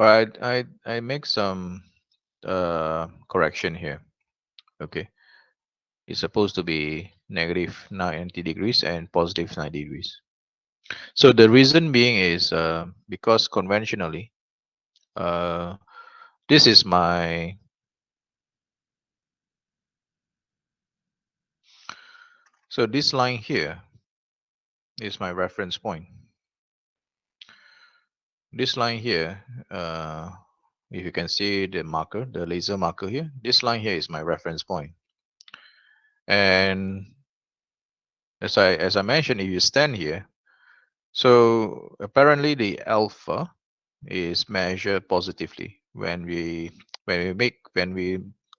But I make some correction here. Okay, it's supposed to be negative 90 degrees and positive 90 degrees. So the reason being is because conventionally, uh, this is my so this line here is my reference point. This line here, if you can see the marker, the laser marker here, this line here is my reference point. And as I mentioned, if you stand here, so apparently the alpha is measured positively when we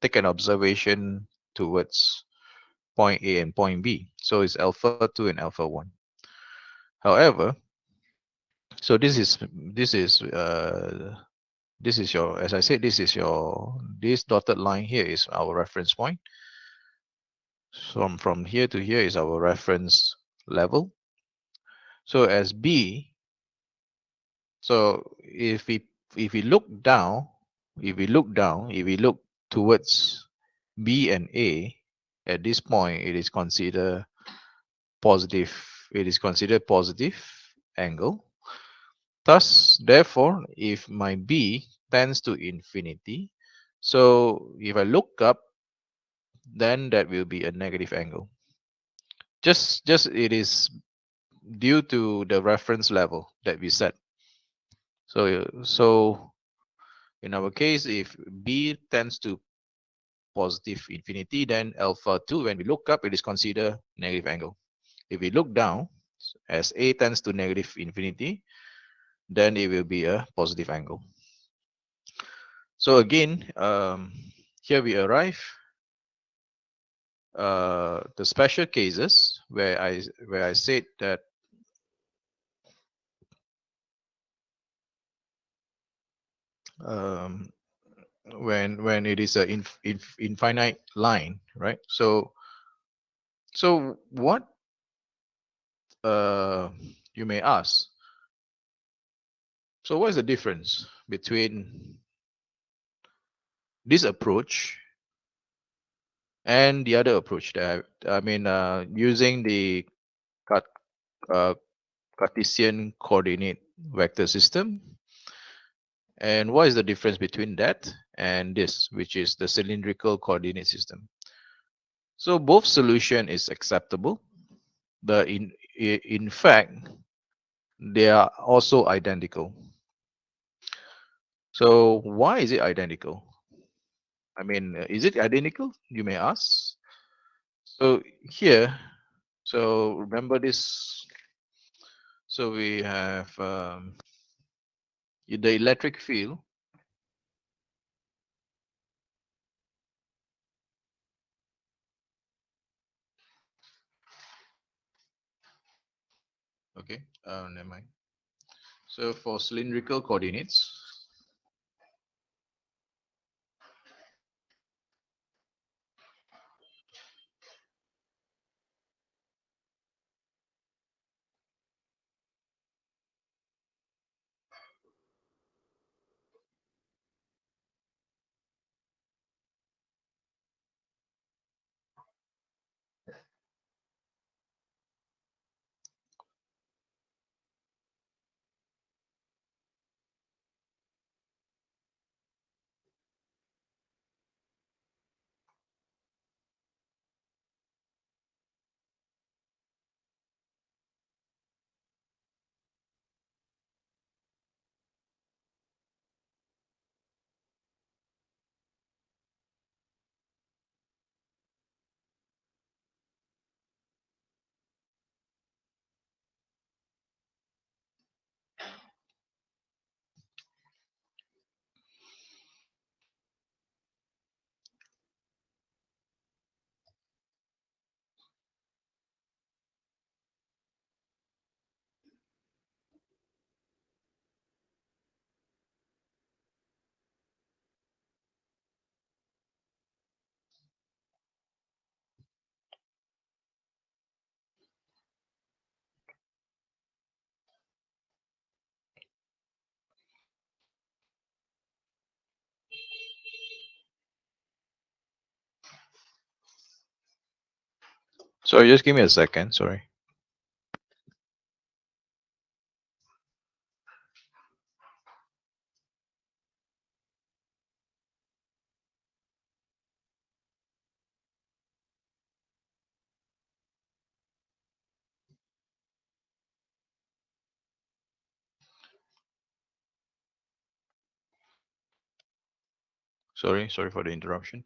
take an observation towards point A and point B. So it's alpha 2 and alpha 1. However, so this is your, as I said, this dotted line here is our reference point. From here to here is our reference level. So as B, so if we look down, if we look towards B and A, at this point it is considered positive. It is considered positive angle. Thus, therefore, if my B tends to infinity, so if I look up, then that will be a negative angle. Just it is due to the reference level that we set. So in our case, if B tends to positive infinity, then alpha 2, when we look up, it is considered negative angle. If we look down, as A tends to negative infinity, then it will be a positive angle. So again, here we arrive the special cases where I said that um, when it is a infinite line, right? So what you may ask? So what is the difference between this approach and the other approach that I mean using the uh, Cartesian coordinate vector system? And what is the difference between that and this, which is the cylindrical coordinate system? So both solution is acceptable, but in fact, they are also identical. So why is it identical? I mean, is it identical? You may ask. So here, so remember this. So we have the electric field. Okay, never mind. So for cylindrical coordinates, Sorry, just give me a second. Sorry. Sorry for the interruption.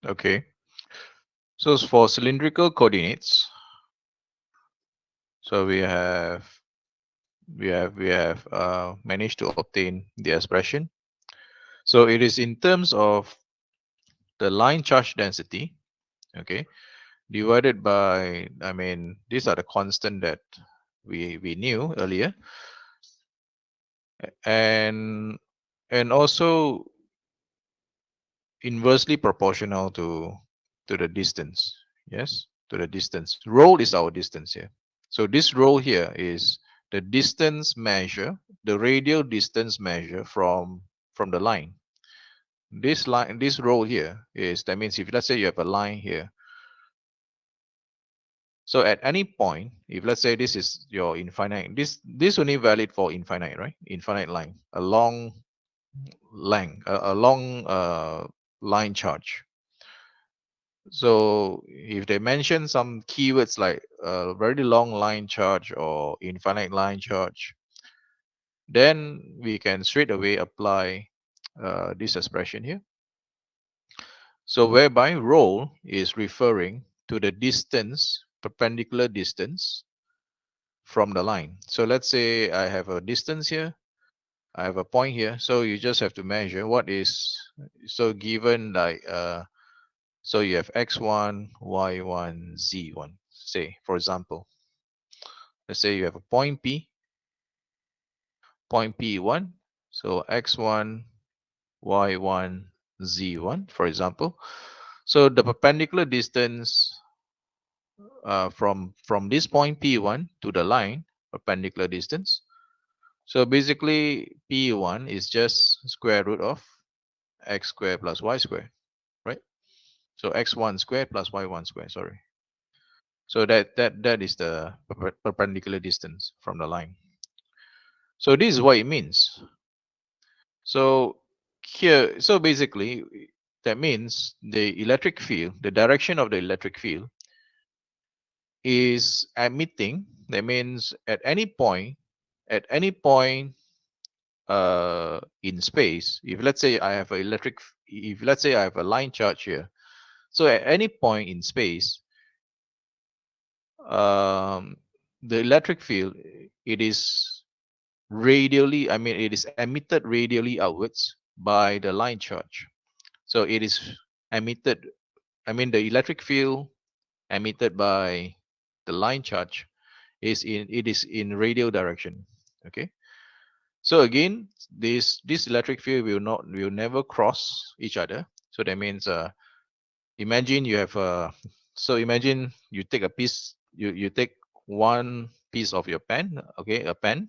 Okay. So for cylindrical coordinates, so we have managed to obtain the expression. So it is in terms of the line charge density, okay, divided by, I mean, these are the constant that we knew earlier, and also inversely proportional to the distance. Yes, to the distance. Roll is our distance here. So this roll here is the distance measure, the radial distance measure from the line. This line, this roll here is, that means if let's say you have a line here. So at any point, if let's say this is your infinite, this only valid for infinite, right? Infinite line, a long length, a long line charge. So if they mention some keywords like a very long line charge or infinite line charge, then we can straight away apply this expression here. So whereby rho is referring to the distance, perpendicular distance from the line. So let's say I have a distance here, I have a point here. So you just have to measure what is, so given like, so you have x1, y1, z1, say, for example. Let's say you have a point P1. So x1, y1, z1, for example. So the perpendicular distance from this point P1 to the line, perpendicular distance. So basically P1 is just square root of x squared plus y squared, right? So x1 squared plus y1 squared, sorry. So that is the perpendicular distance from the line. So this is what it means. So here, so basically that means the electric field, the direction of the electric field is emitting. That means at any point in space, if let's say I have a if let's say I have a line charge here, so at any point in space, um, the electric field, it is radially, I mean, it is emitted radially outwards by the line charge. So it is emitted, I mean, the electric field emitted by the line charge it is in radial direction. Okay. So again, this electric field will never cross each other. So that means imagine you have a, so imagine you take a piece, you take one piece of your pen, okay, a pen.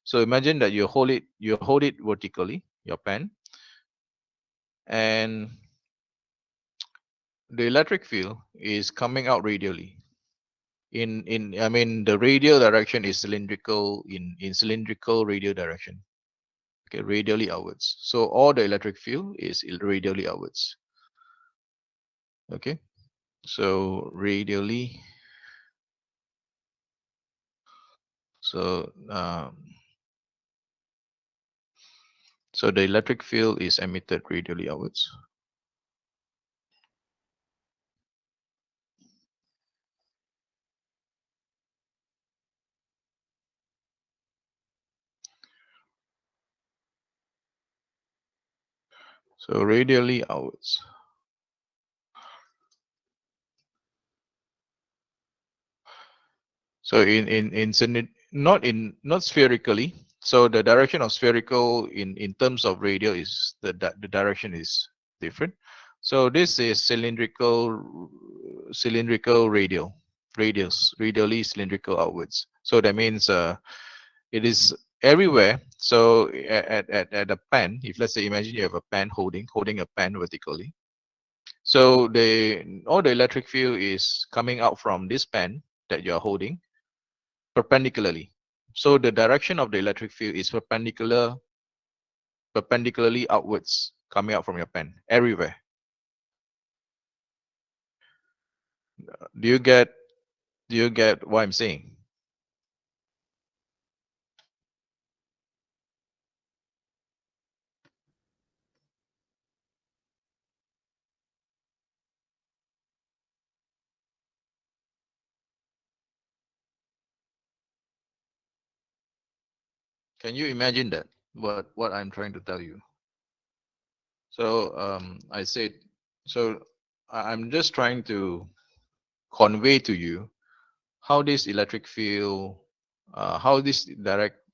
So imagine that you hold it vertically, your pen, and the electric field is coming out radially. I mean the radial direction is cylindrical in cylindrical radial direction. Okay, radially outwards. So all the electric field is radially outwards. Okay, so radially. So so the electric field is emitted radially outwards. So radially outwards. So not spherically. So the direction of spherical in terms of radial is the direction is different. So this is cylindrical radially cylindrical outwards. So that means it is everywhere. So at a pen, if let's say imagine you have a pen holding a pen vertically. So all the electric field is coming out from this pen that you are holding perpendicularly. So the direction of the electric field is perpendicularly outwards, coming out from your pen everywhere. Do you get what I'm saying? Can you imagine that? What I'm trying to tell you. So I said, so I'm just trying to convey to you how this electric field, how this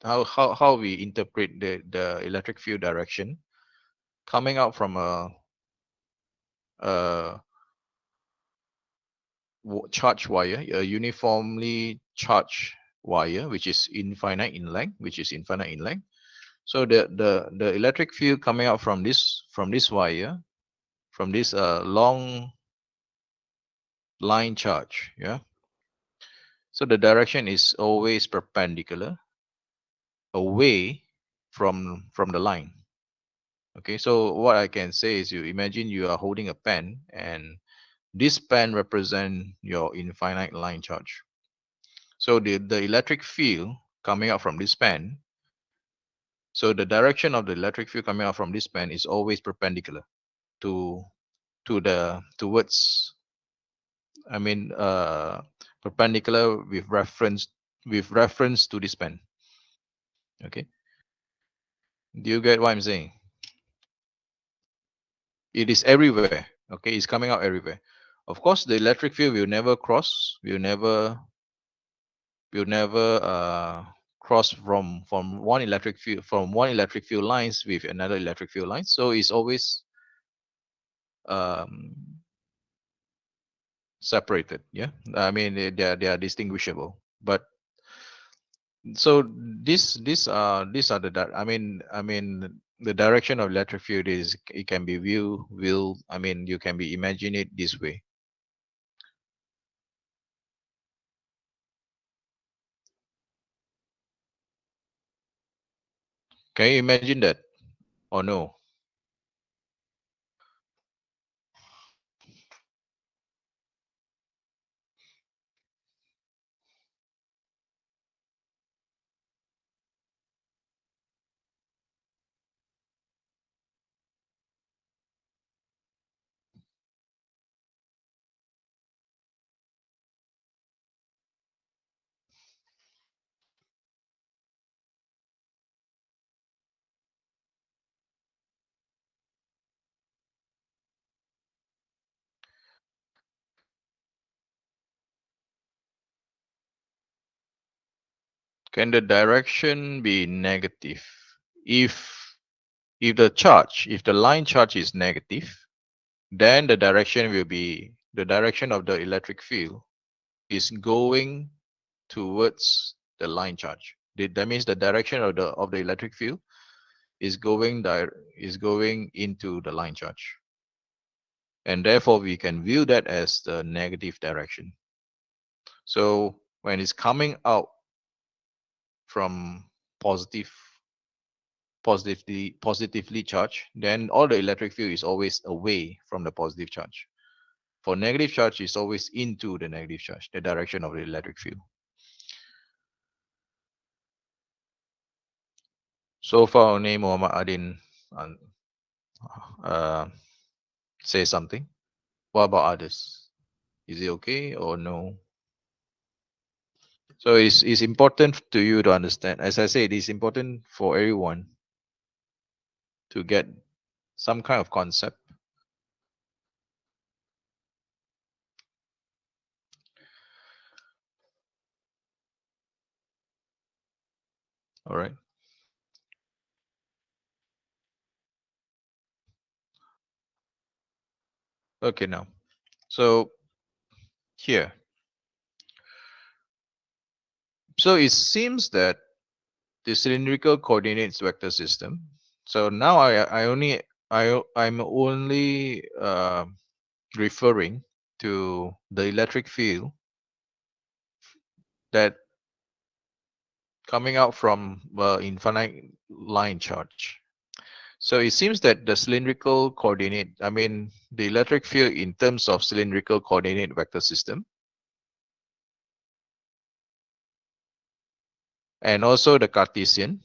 how we interpret the electric field direction coming out from a charged wire, a uniformly charged wire, which is infinite in length. So the electric field coming out from this wire, from this long line charge, yeah. So the direction is always perpendicular away from the line. Okay, so what I can say is, you imagine you are holding a pen, and this pen represent your infinite line charge. So the electric field coming out from this pen, so the direction of the electric field coming out from this pen is always perpendicular to towards, I mean perpendicular with reference to this pen. Okay, do you get what I'm saying? It is everywhere. Okay, it's coming out everywhere. Of course, the electric field will never cross from one electric field lines with another electric field line. So it's always um, separated. Yeah, I mean they are distinguishable. But so these are I mean the direction of electric field is, it can be will I mean you can be imagine it this way. Can you imagine that or no? Can the direction be negative? If if the line charge is negative, then the direction of the electric field is going towards the line charge. That means the direction of the electric field is going into the line charge, and therefore we can view that as the negative direction. So when it's coming out from positive positively charged, then all the electric field is always away from the positive charge. For negative charge, is always into the negative charge, the direction of the electric field. So far, only Muhammad Adin uh, say something. What about others? Is it okay or no? So it's important to you to understand. As I said, it's important for everyone to get some kind of concept. All right. Okay, now. So here. So it seems that the cylindrical coordinates vector system. So now I'm only referring to the electric field that coming out from infinite line charge. So it seems that the cylindrical coordinate, I mean the electric field in terms of cylindrical coordinate vector system, and also the Cartesian,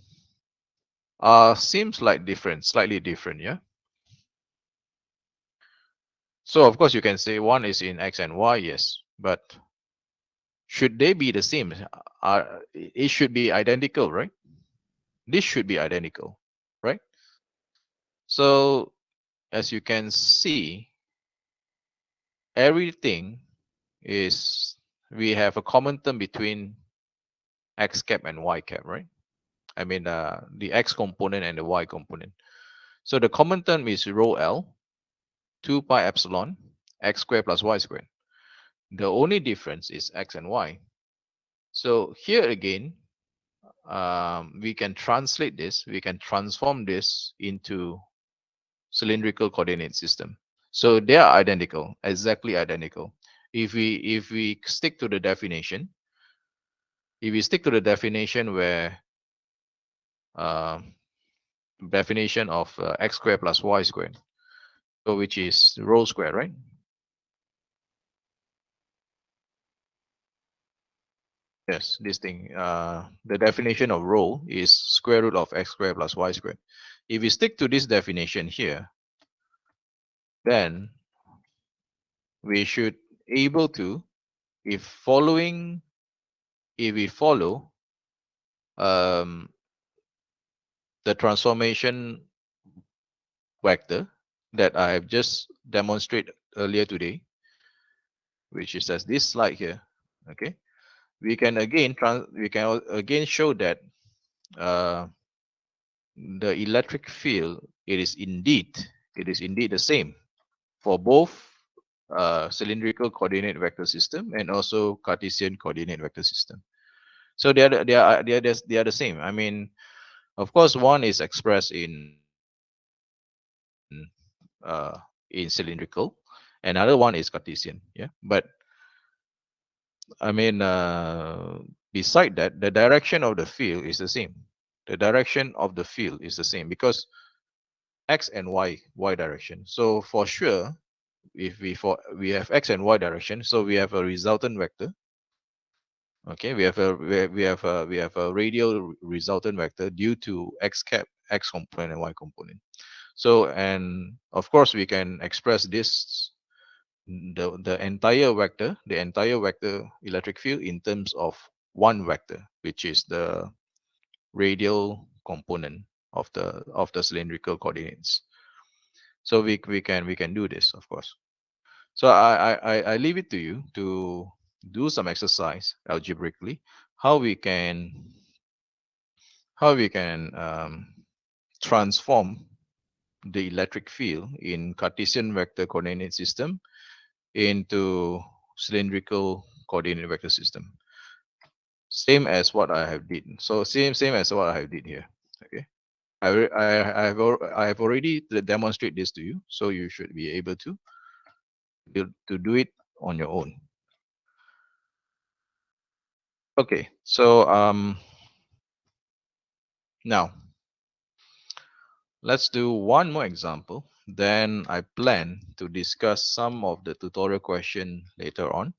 seems like different, slightly different, yeah. So of course you can say one is in x and y, yes, but should they be the same? It should be identical, right? This should be identical, right? So as you can see, everything is, we have a common term between x cap and y cap, right? I mean the x component and the y component. So the common term is rho L, 2 pi epsilon, x squared plus y squared. The only difference is x and y. So here again, we can translate this, we can transform this into cylindrical coordinate system. So they are identical, exactly identical. If we stick to the definition, if we stick to the definition where uh, definition of x squared plus y squared, so which is rho squared, right? Yes, this thing. The definition of rho is square root of x squared plus y squared. If we stick to this definition here, then we should able to, if following, if we follow um, the transformation vector that I have just demonstrated earlier today, which is as this slide here. Okay, we can again again show that uh, the electric field, it is indeed the same for both cylindrical coordinate vector system and also Cartesian coordinate vector system. So they are the same. I mean, of course, one is expressed in cylindrical, another one is Cartesian. Yeah, but I mean, beside that, the direction of the field is the same. The direction of the field is the same because x and y direction. So for sure, if we have x and y direction, so we have a resultant vector. Okay, we have a radial resultant vector due to x cap, x component and y component. So and of course we can express this the entire vector electric field in terms of one vector, which is the radial component of the cylindrical coordinates. So we can do this, of course. So I leave it to you to do some exercise algebraically, how we can how we can transform the electric field in Cartesian vector coordinate system into cylindrical coordinate vector system. Same as what I have did. So same as what I have did here. Okay. I have already demonstrated this to you, so you should be able to do it on your own. Okay, so now let's do one more example. Then I plan to discuss some of the tutorial question later on.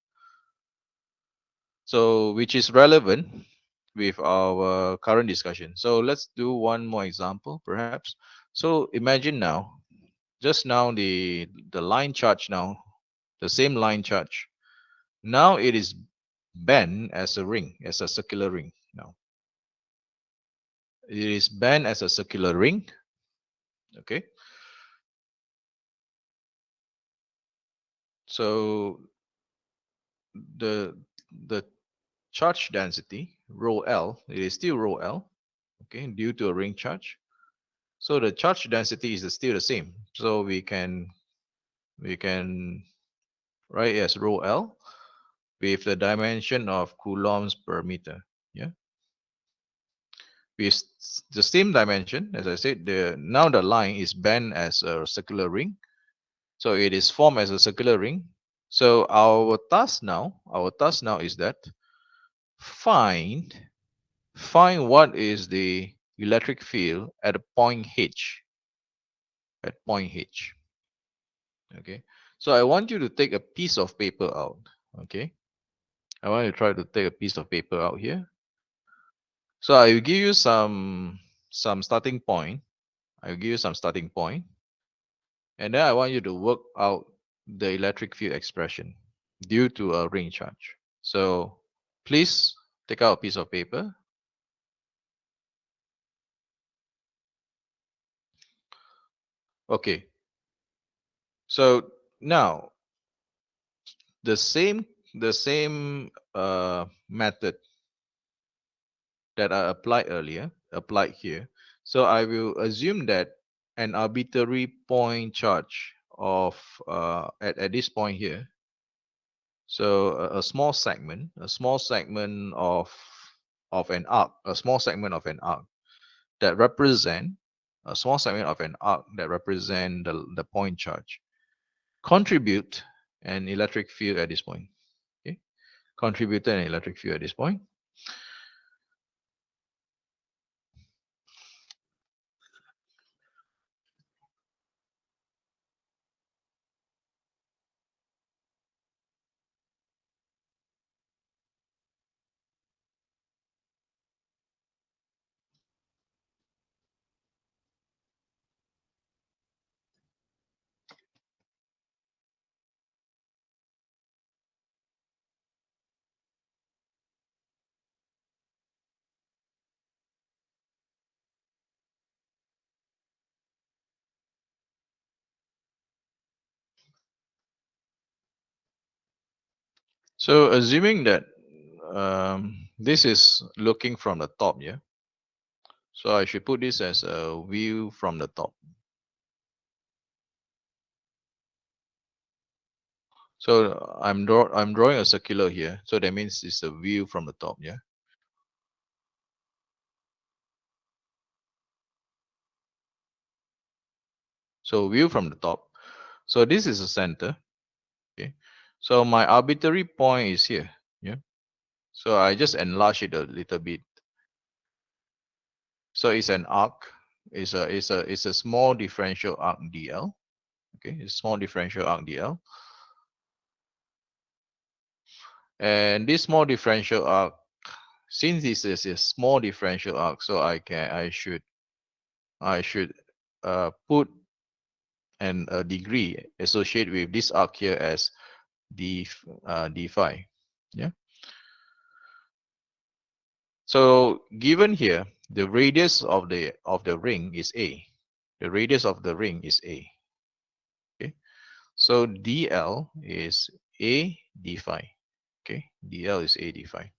So which is relevant with our current discussion. So let's do one more example perhaps. So imagine now, just now the line charge now, the same line charge. Now it is bent as a ring, as a circular ring. Now it is bent as a circular ring. Okay. So the the charge density rho L, it is still rho L, okay, due to a ring charge. So the charge density is still the same. So we can write as rho L with the dimension of coulombs per meter. Yeah, with the same dimension as I said. The now the line is bent as a circular ring, so it is formed as a circular ring. So our task now is that find find what is the electric field at a point H. At point H. Okay. So I want you to take a piece of paper out. Okay. I want you to try to take a piece of paper out here. So I will give you some starting point. I will give you some starting point, and then I want you to work out the electric field expression due to a ring charge. So please take out a piece of paper. Okay. So now the same method that I applied earlier applied here. So I will assume that an arbitrary point charge of at this point here. So a small segment of an arc, a small segment of an arc that represent a small segment of an arc that represent the point charge contribute an electric field at this point. Okay, contributed an electric field at this point. So assuming that this is looking from the top, yeah. So I should put this as a view from the top. So I'm drawing a circular here. So that means it's a view from the top, yeah. So view from the top. So this is the center. Okay. So my arbitrary point is here. Yeah. So I just enlarge it a little bit. So it's an arc. It's a small differential arc dl. Okay, it's small differential arc dl. And this small differential arc, since this is a small differential arc, so I should put an a degree associated with this arc here as d phi. Yeah. So given here, the radius of the ring is a. The radius of the ring is a. Okay. So dl is a d phi. Okay. dl is a d phi.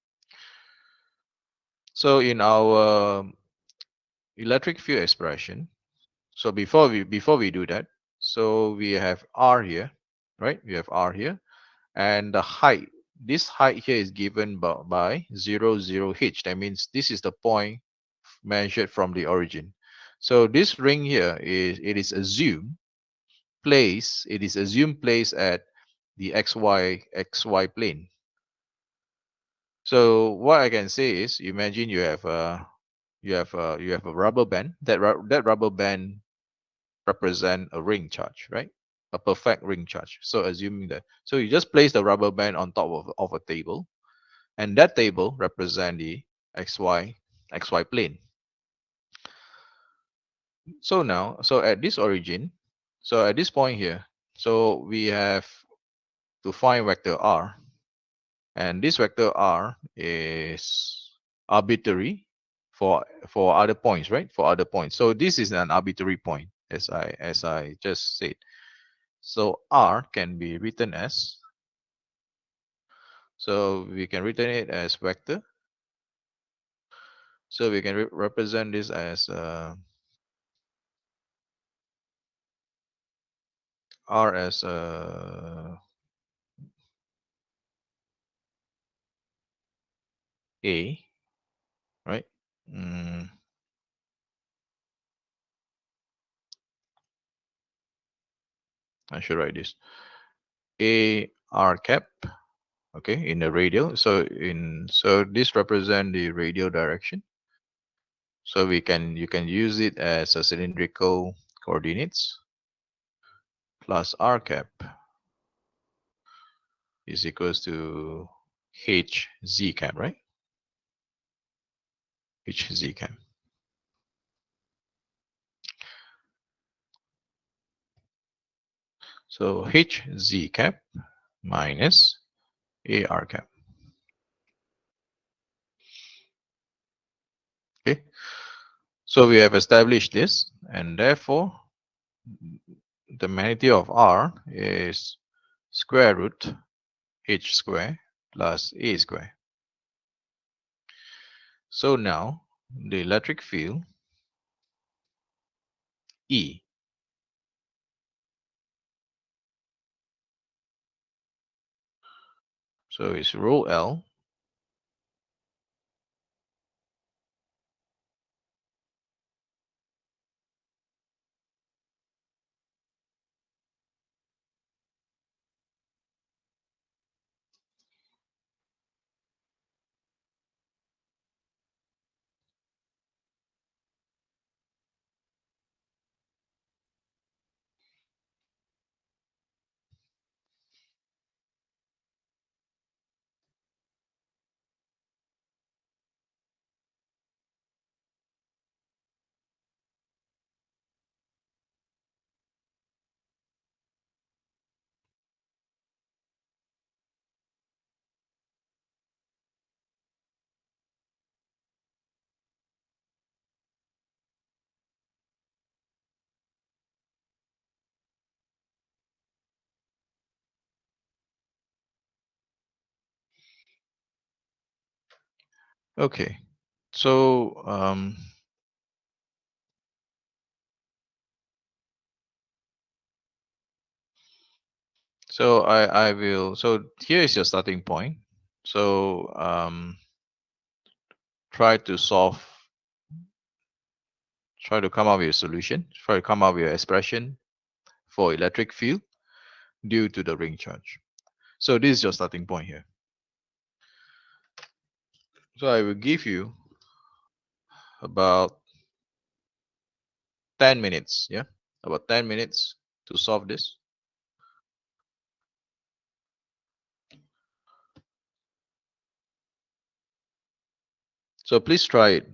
So in our electric field expression, so before we do that, so we have r here, right? We have r here, and the height. This height here is given by 0, 0 h. That means this is the point measured from the origin. So this ring here is assumed placed at the xy plane. So what I can say is, imagine you have a rubber band. That rubber band represent a ring charge, right? A perfect ring charge. So assuming that, so you just place the rubber band on top of a table, and that table represent the xy plane. So now, so at this origin, so at this point here, so we have to find vector r, and this vector r is arbitrary for other points, right? For other points. So this is an arbitrary point, as I just said. So r can be written as, so we can written it as vector. So we can represent this as r as a, right? Mm, I should write this a r cap, okay, in the radial. So this represent the radial direction. So you can use it as a cylindrical coordinates plus r cap is equals to h z cap, right? H z cap. So h z cap minus a r cap. Okay. So we have established this, and therefore the magnitude of r is square root h square plus a square. So now the electric field E, so it's rho L Okay, so I will, so here is your starting point. So try to solve, try to come up with a solution, try to come up with an expression for electric field due to the ring charge. So this is your starting point here. So I will give you about 10 minutes, yeah, about 10 minutes to solve this. So please try it.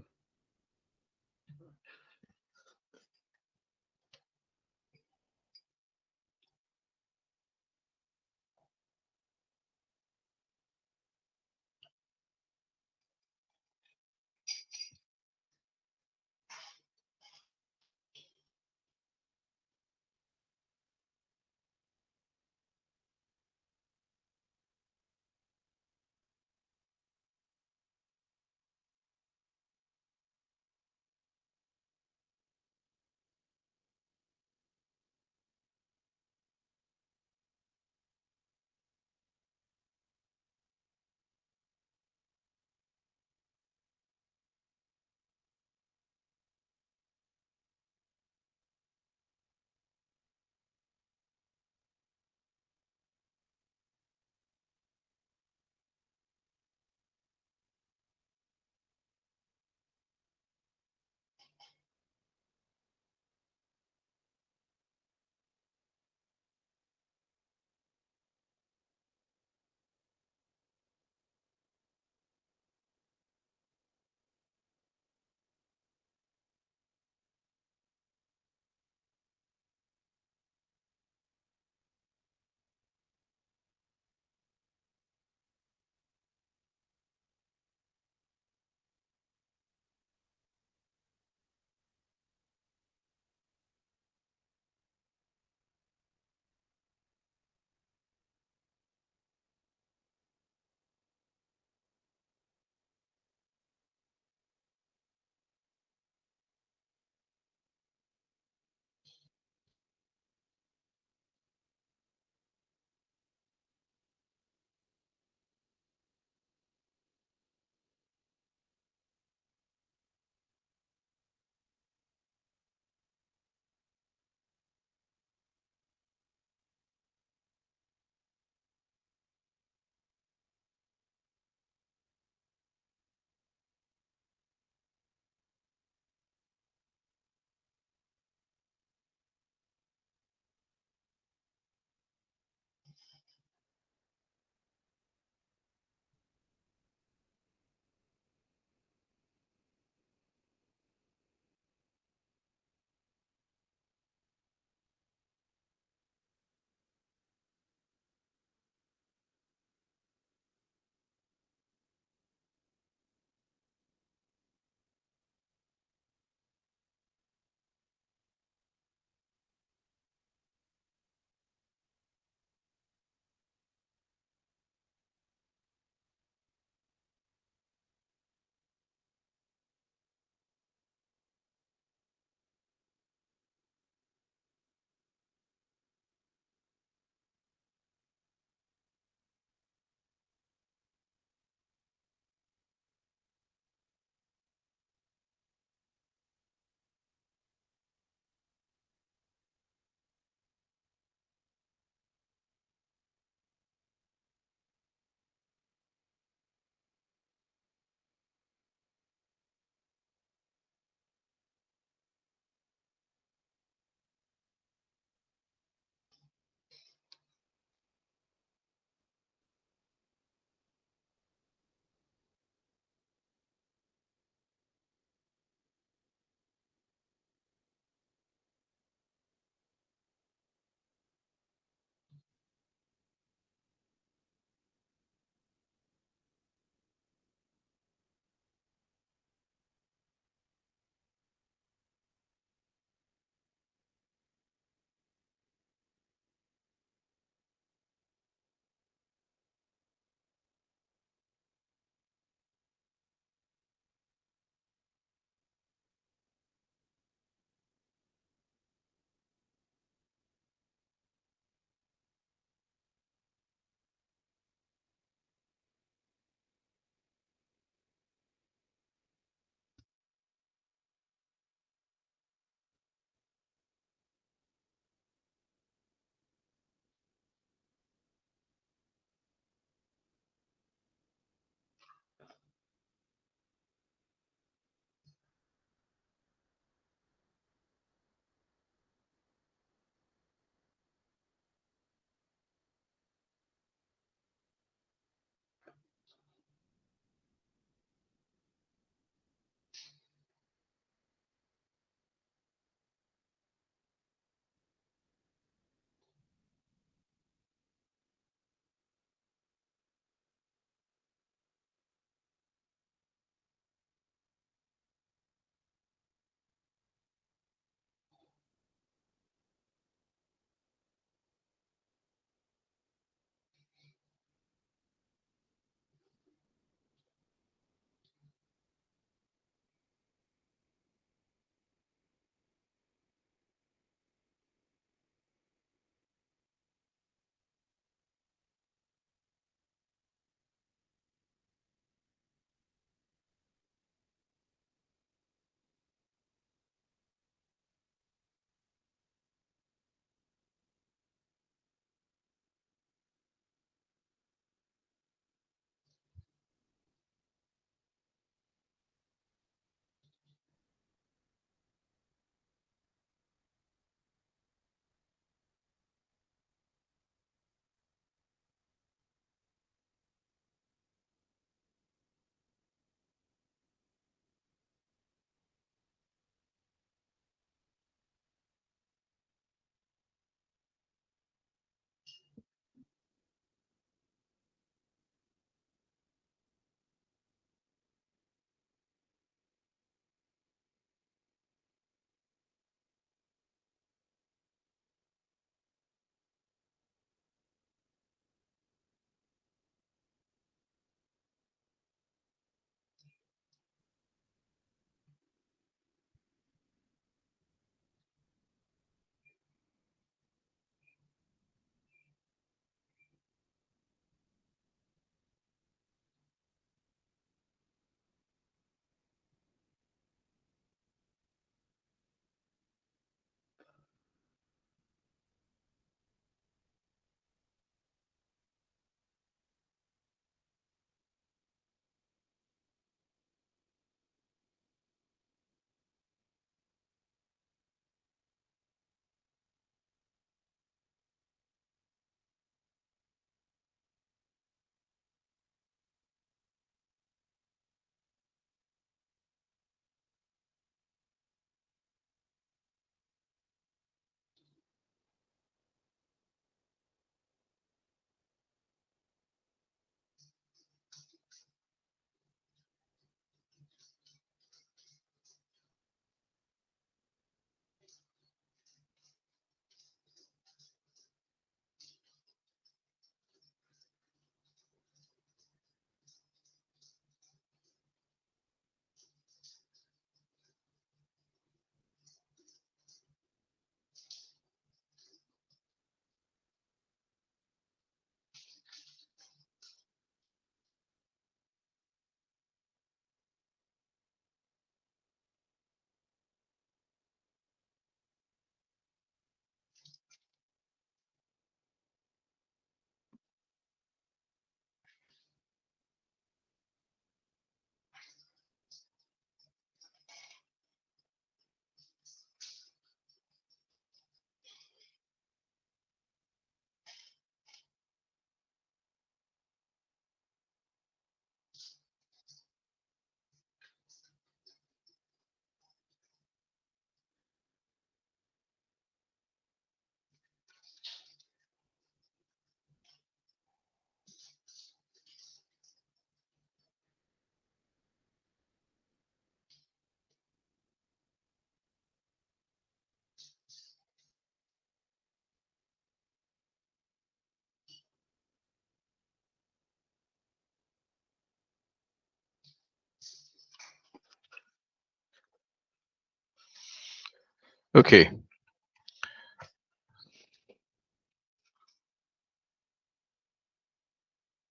Okay.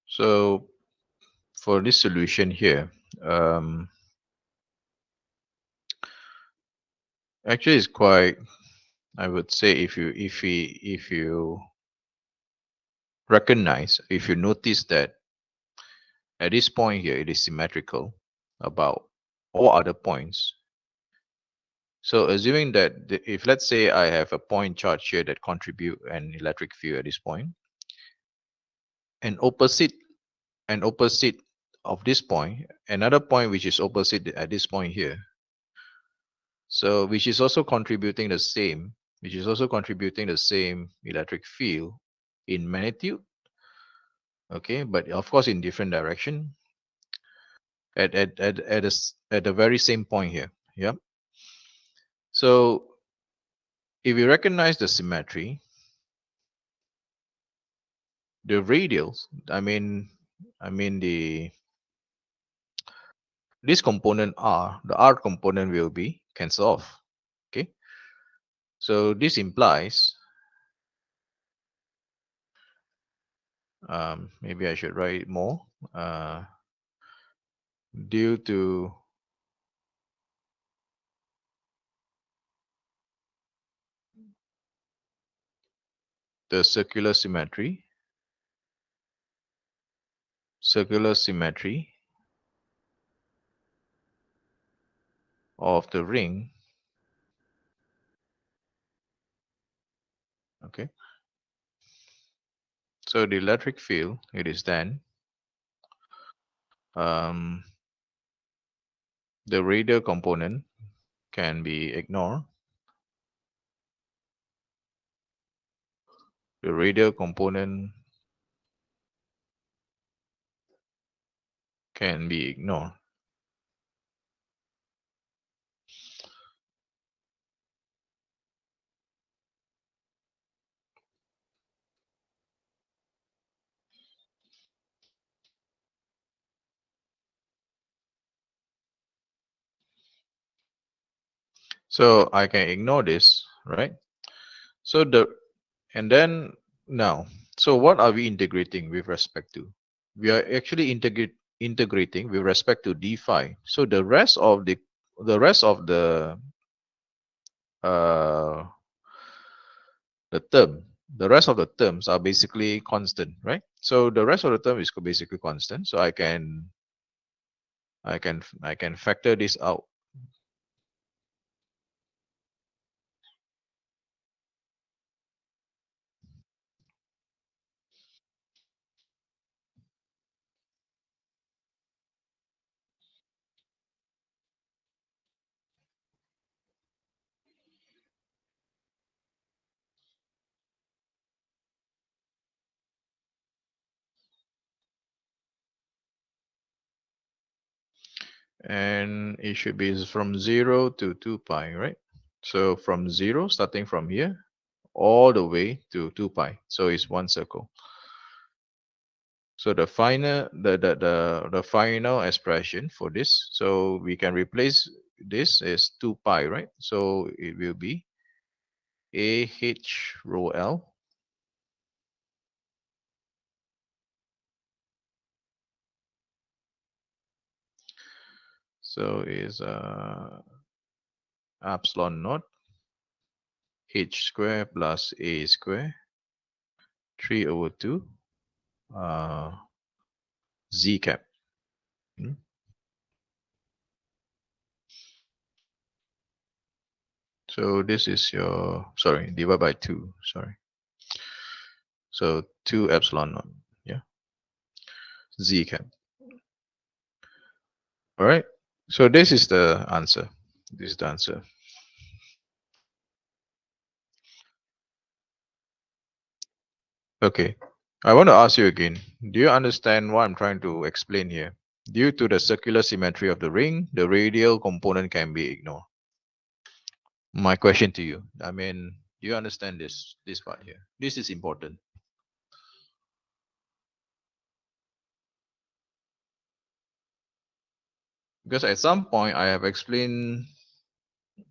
So for this solution here, actually it's quite, I would say, if you recognize, if you notice that at this point here it is symmetrical about all other points. So assuming that if let's say I have a point charge here that contribute an electric field at this point, and opposite of this point, another point which is opposite at this point here. So which is also contributing the same, electric field in magnitude, okay, but of course in different direction at the very same point here. Yeah. So if we recognize the symmetry, the radials, I mean the this component R, the R component will be cancelled off. Okay. So this implies, maybe I should write more, due to the circular symmetry of the ring. Okay. So the electric field, it is then um, the radial component can be ignored. The radial component can be ignored. So I can ignore this, right? So and then now, so what are we integrating with respect to? We are actually integrating with respect to d phi. So the rest of uh the rest of the terms are basically constant, right? So the rest of the term is basically constant. So I can factor this out. And it should be from 0 to 2 pi, right? So from 0, starting from here, all the way to 2 pi. So it's one circle. So the final expression for this, so we can replace this as 2 pi, right? So it will be AH rho L. So is epsilon naught h square plus a square 3/2 z cap. Hmm. So this is your, sorry, divided by 2, sorry. So 2 epsilon naught, yeah, z cap. All right. So this is the answer. This is the answer. Okay. I want to ask you again. Do you understand what I'm trying to explain here? Due to the circular symmetry of the ring, the radial component can be ignored. My question to you, do you understand this part here? This is important. Because at some point I have explained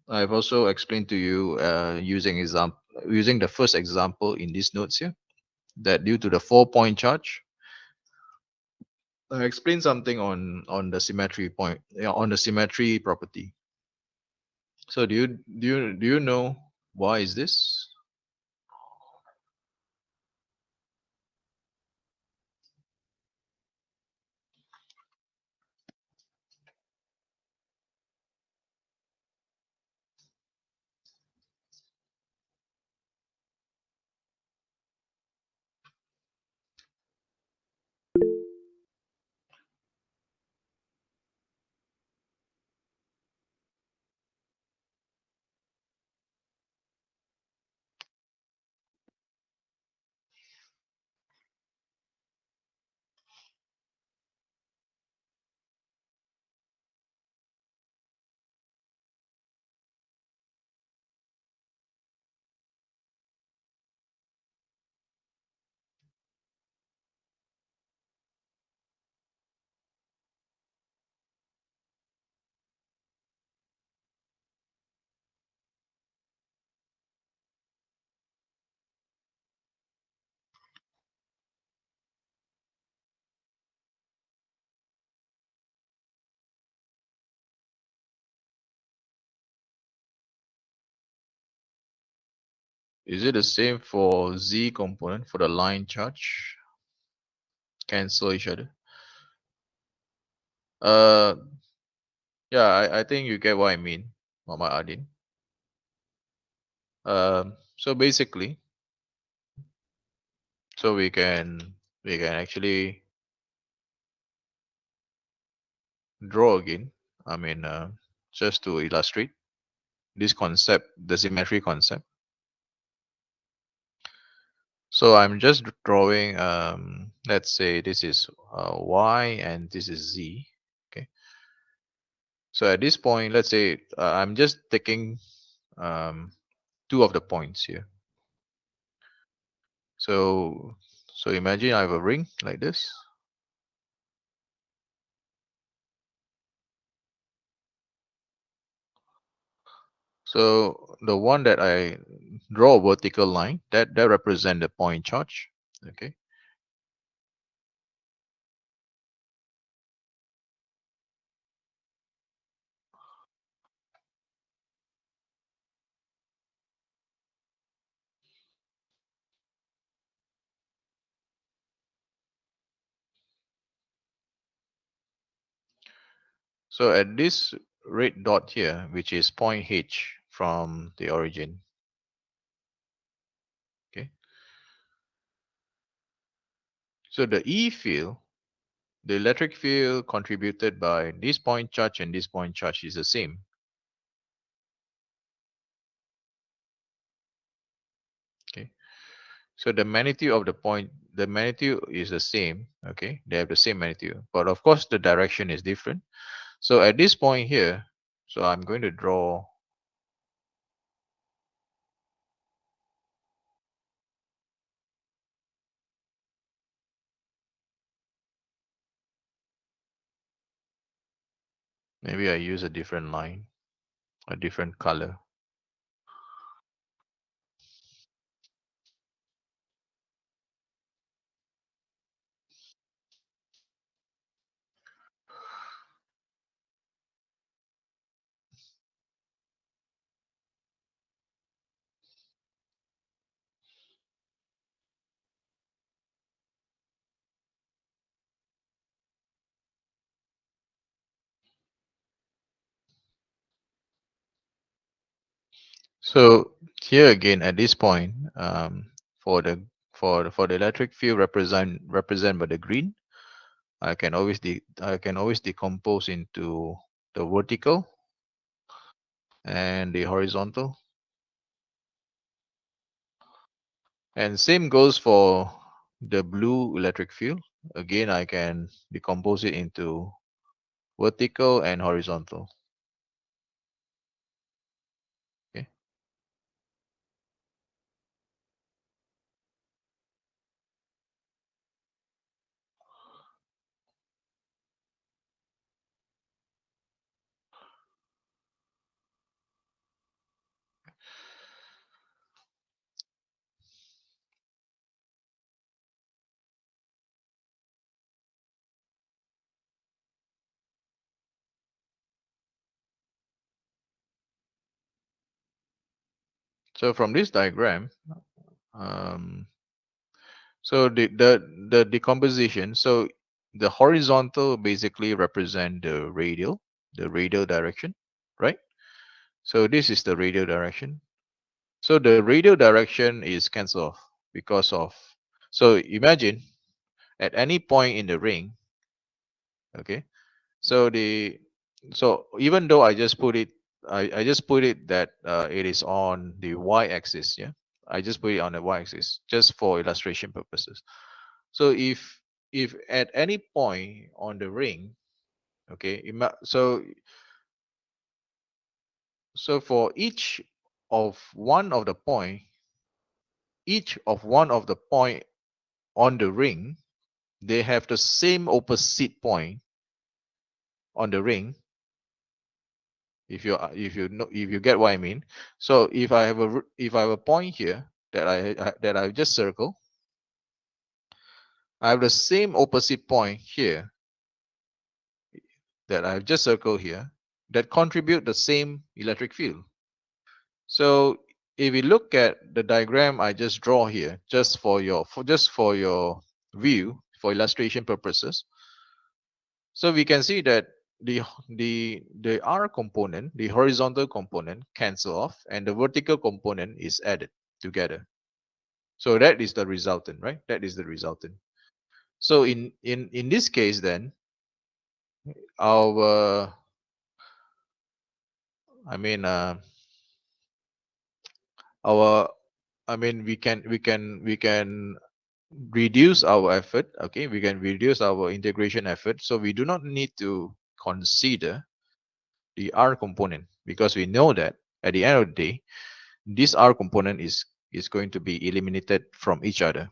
I've also explained to you using the first example in these notes here, that due to the 4-point charge, I explained something on the symmetry point, yeah, on the symmetry property. So do you know why is this? Is it the same for z component for the line charge? Cancel each other. Uh, yeah, I think you get what I mean, Mama Adin. So basically, so we can actually draw again. I mean, just to illustrate this concept, the symmetry concept. So I'm just drawing, let's say this is y and this is z. Okay. So at this point, let's say I'm just taking um, two of the points here. So so imagine I have a ring like this. So the one that I draw a vertical line, that represent the point charge. Okay. So at this red dot here, which is point H from the origin. Okay. So the E field, the electric field contributed by this point charge and this point charge is the same. Okay. So the magnitude of the magnitude is the same. Okay. They have the same magnitude, but of course the direction is different. So at this point here, so I'm going to draw, maybe I use a different line, a different color. So here again at this point, for the for the electric field represent by the green, I can always decompose into the vertical and the horizontal. And same goes for the blue electric field. Again, I can decompose it into vertical and horizontal. Okay. So from this diagram, um, so the decomposition. So the horizontal basically represent the radial direction, right? So this is the radial direction. So the radial direction is cancelled off because of. So imagine at any point in the ring, okay. So the so even though I just put it, I just put it that it is on the y-axis, yeah. I just put it on the y-axis just for illustration purposes. So if at any point on the ring, okay, so for each of one of the point on the ring, they have the same opposite point on the ring. If you get what I mean. So if I have a point here that I just circle, I have the same opposite point here that I've just circled here that contribute the same electric field. So if we look at the diagram I just draw here, just for your view, for illustration purposes, so we can see that the R component, the horizontal component, cancel off, and the vertical component is added together. So that is the resultant, right? That is the resultant. So in this case, then our I mean our I mean we can reduce our effort. Okay, we can reduce our integration effort. So we do not need to consider the R component because we know that at the end of the day, this R component is going to be eliminated from each other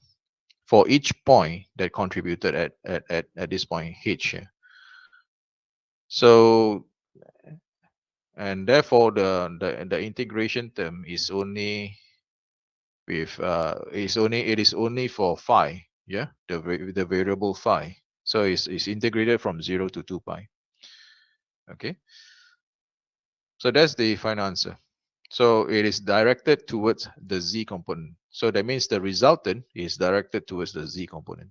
for each point that contributed at this point H here. So and therefore the integration term is only with it is only for phi, yeah, the variable phi. So it's integrated from 0 to 2 pi. Okay, so that's the final answer. So it is directed towards the z component. So that means the resultant is directed towards the z component.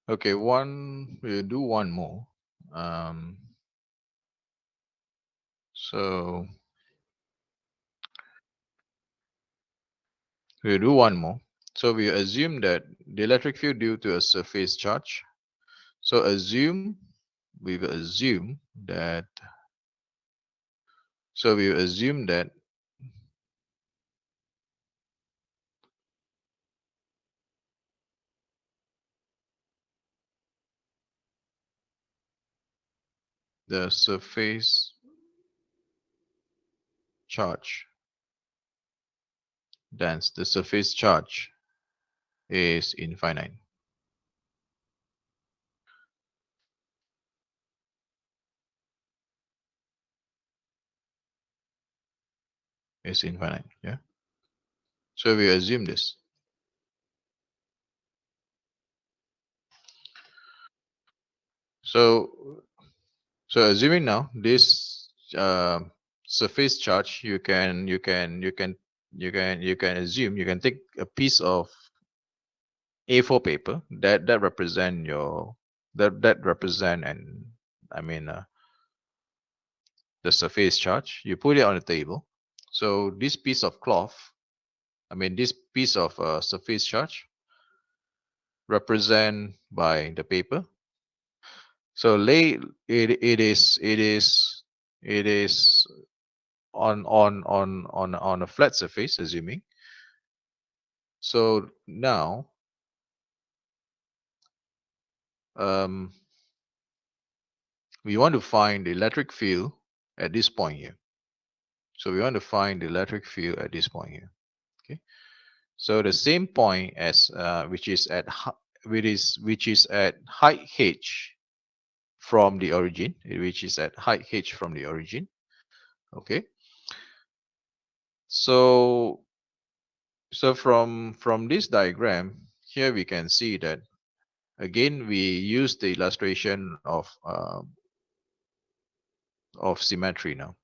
Okay, we'll do one more. Um, so we'll do one more. So we assume that the electric field due to a surface charge. So we will assume that we assume that the surface charge the surface charge is infinite. Is infinite, yeah. So we assume this. So assuming now this surface charge, you can assume, you can take a piece of A4 paper that represent your that represent and I mean the surface charge. You put it on the table. So this piece of cloth, this piece of surface charge represent by the paper. So it is on a flat surface, assuming. So now um, we want to find the electric field at this point here. So we want to find the electric field at this point here. Okay. So the same point as which is at height h. from the origin, which is at height h from the origin. Okay. So from this diagram here, we can see that again we use the illustration of symmetry now.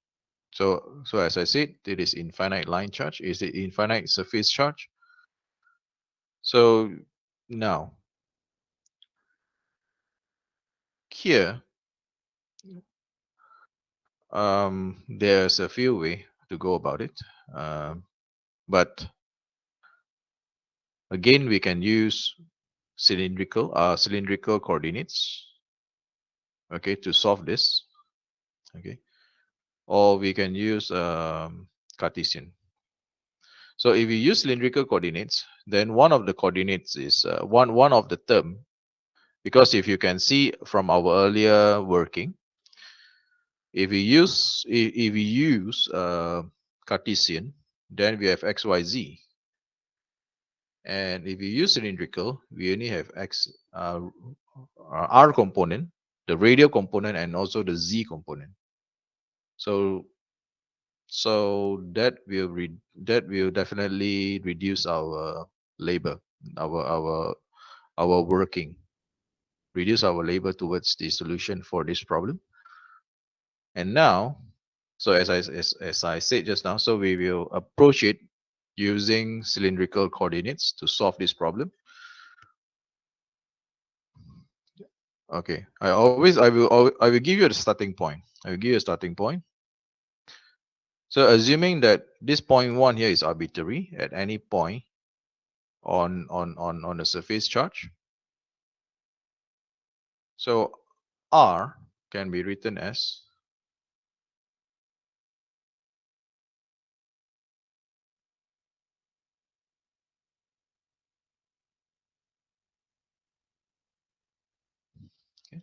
So as I said, it is infinite line charge, is it infinite surface charge. So now here, there's a few way to go about it, but again we can use cylindrical coordinates, okay, to solve this. Okay, or we can use Cartesian. So if you use cylindrical coordinates, then one of the coordinates is one of the term, because if you can see from our earlier working, if we use Cartesian, then we have x, y, z, and if we use cylindrical, we only have r component, the radial component, and also the z component. So that will definitely reduce our labor, our working, reduce our labor towards the solution for this problem. And now, so as I said just now, so we will approach it using cylindrical coordinates to solve this problem. Okay, I will give you the starting point. I will give you a starting point. So assuming that this point 1 here is arbitrary at any point on the surface charge. So R can be written as okay,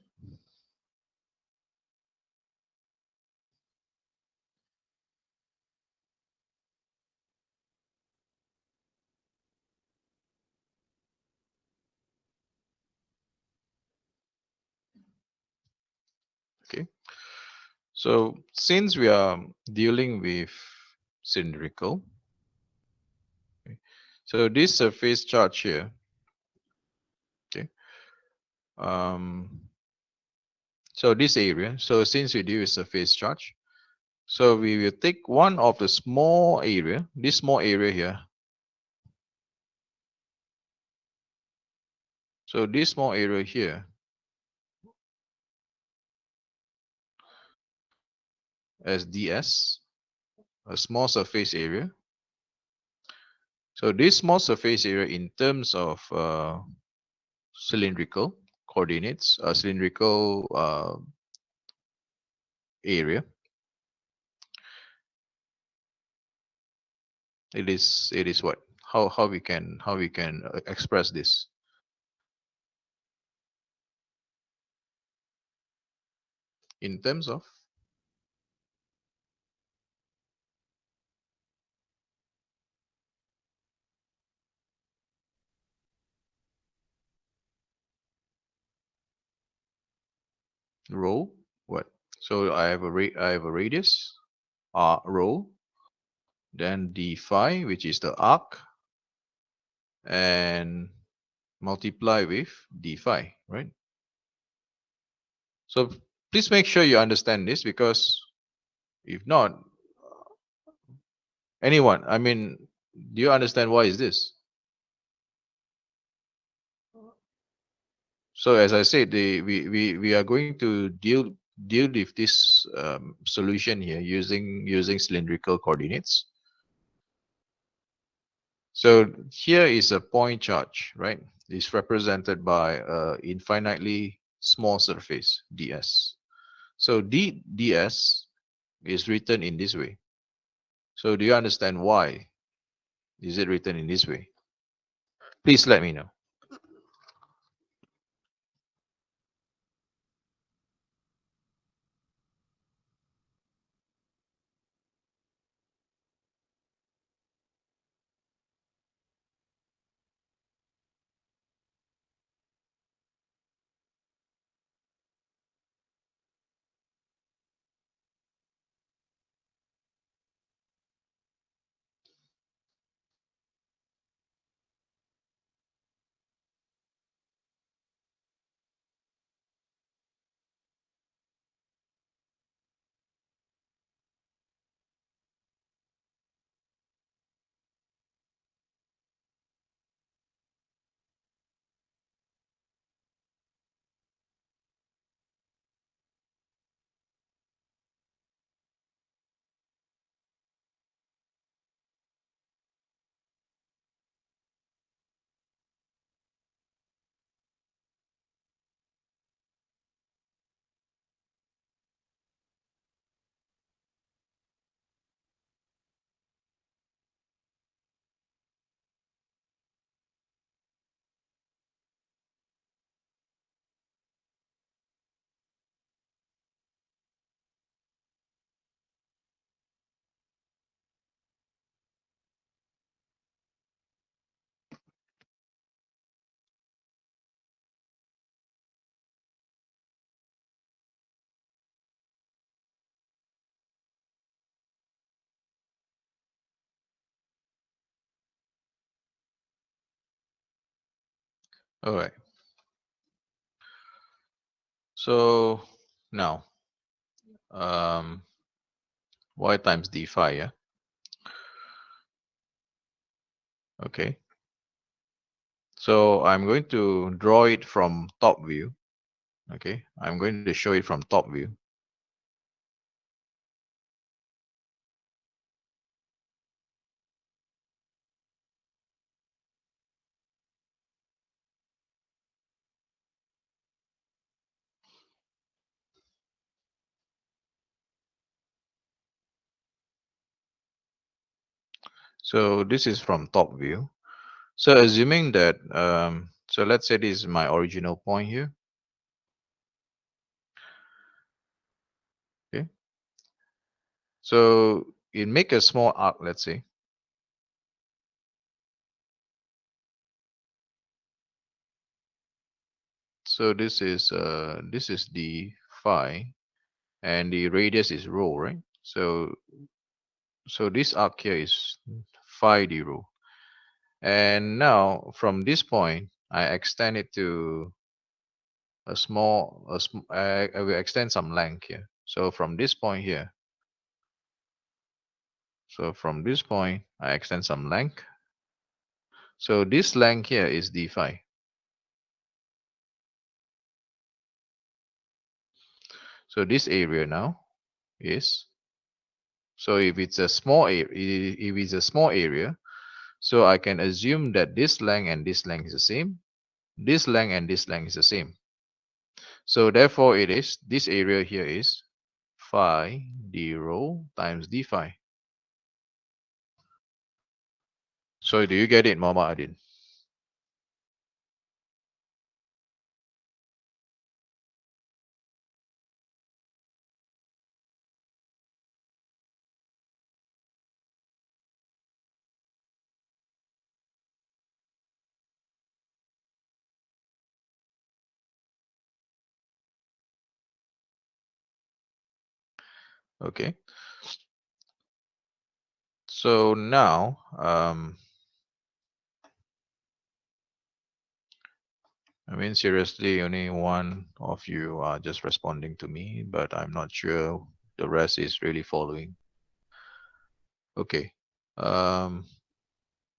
okay. So since we are dealing with cylindrical, okay, so this surface charge here, okay, so this area, so since we deal with surface charge, so we will take one of the small area, this small area here. So this small area here as ds, a small surface area. So this small surface area in terms of cylindrical coordinates, cylindrical area, it is what? How we can express this in terms of rho, what? So I have a radius r rho, then d phi, which is the arc, and multiply with d phi, right? So please make sure you understand this, because if not, anyone, I mean, do you understand why is this? So as I said, we are going to deal with this solution here using cylindrical coordinates. So here is a point charge, right? It's represented by a infinitely small surface ds. So ds is written in this way. So do you understand why is it written in this way? Please let me know. All right. So now, um, y times d phi, yeah. Okay. So I'm going to draw it from top view. Okay. I'm going to show it from top view. So this is from top view. So assuming that, so let's say this is my original point here. Okay. So it make a small arc, let's say. So this is the phi, and the radius is rho, right? So this arc here is phi d rho. And now from this point, I extend it to I will extend some length here. So from this point here, so from this point, I extend some length. So this length here is d phi. So this area now is, so if it's a small area, if it's a small area, so I can assume that this length and this length is the same. This length and this length is the same. So therefore it is, this area here is phi d rho times d phi. So do you get it, Mama Adin? Okay. So now, I mean, seriously, only one of you are just responding to me, but I'm not sure the rest is really following. Okay. Um,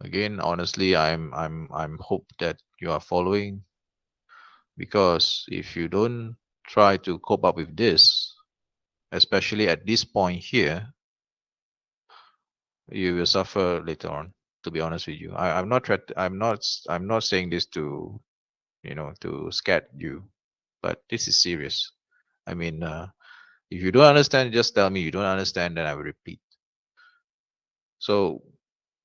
Again, honestly, I'm hope that you are following, because if you don't try to cope up with this, especially at this point here, you will suffer later on. To be honest with you, I'm not saying this to, to scare you, but this is serious. I mean, if you don't understand, just tell me you don't understand, then I will repeat. So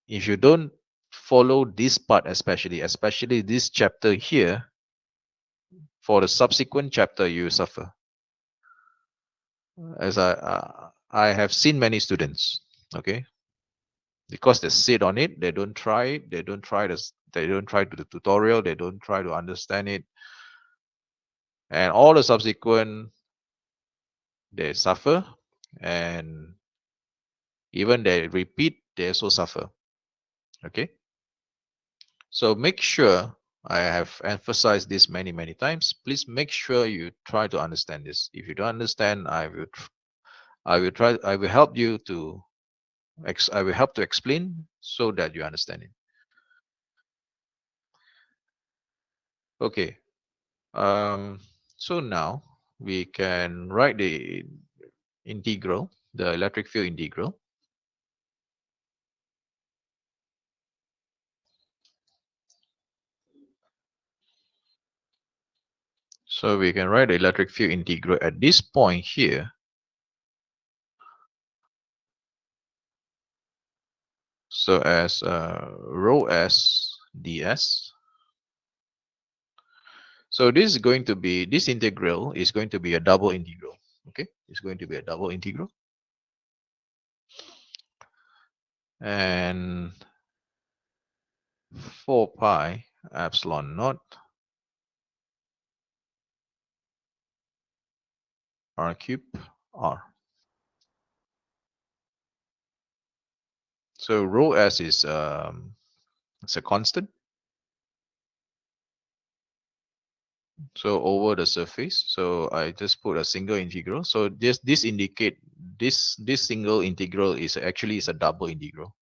if you don't follow this part, especially this chapter here, for the subsequent chapter you suffer. As I have seen many students, okay, because they sit on it, they don't try it, they don't try to the tutorial, they don't try to understand it, and all the subsequent they suffer, and even they repeat, they also suffer. Okay, so make sure, I have emphasized this many times, please make sure you try to understand this. If you don't understand, I will help you to I will help to explain so that you understand it. Okay. Um, so now we can write the integral, the electric field integral. So we can write the electric field integral at this point here. So as rho s ds. So this integral is going to be a double integral. Okay, it's going to be a double integral. And 4 pi epsilon naught r cube r. So rho s is it's a constant. So over the surface. So I just put a single integral. So this indicate this single integral is actually is a double integral.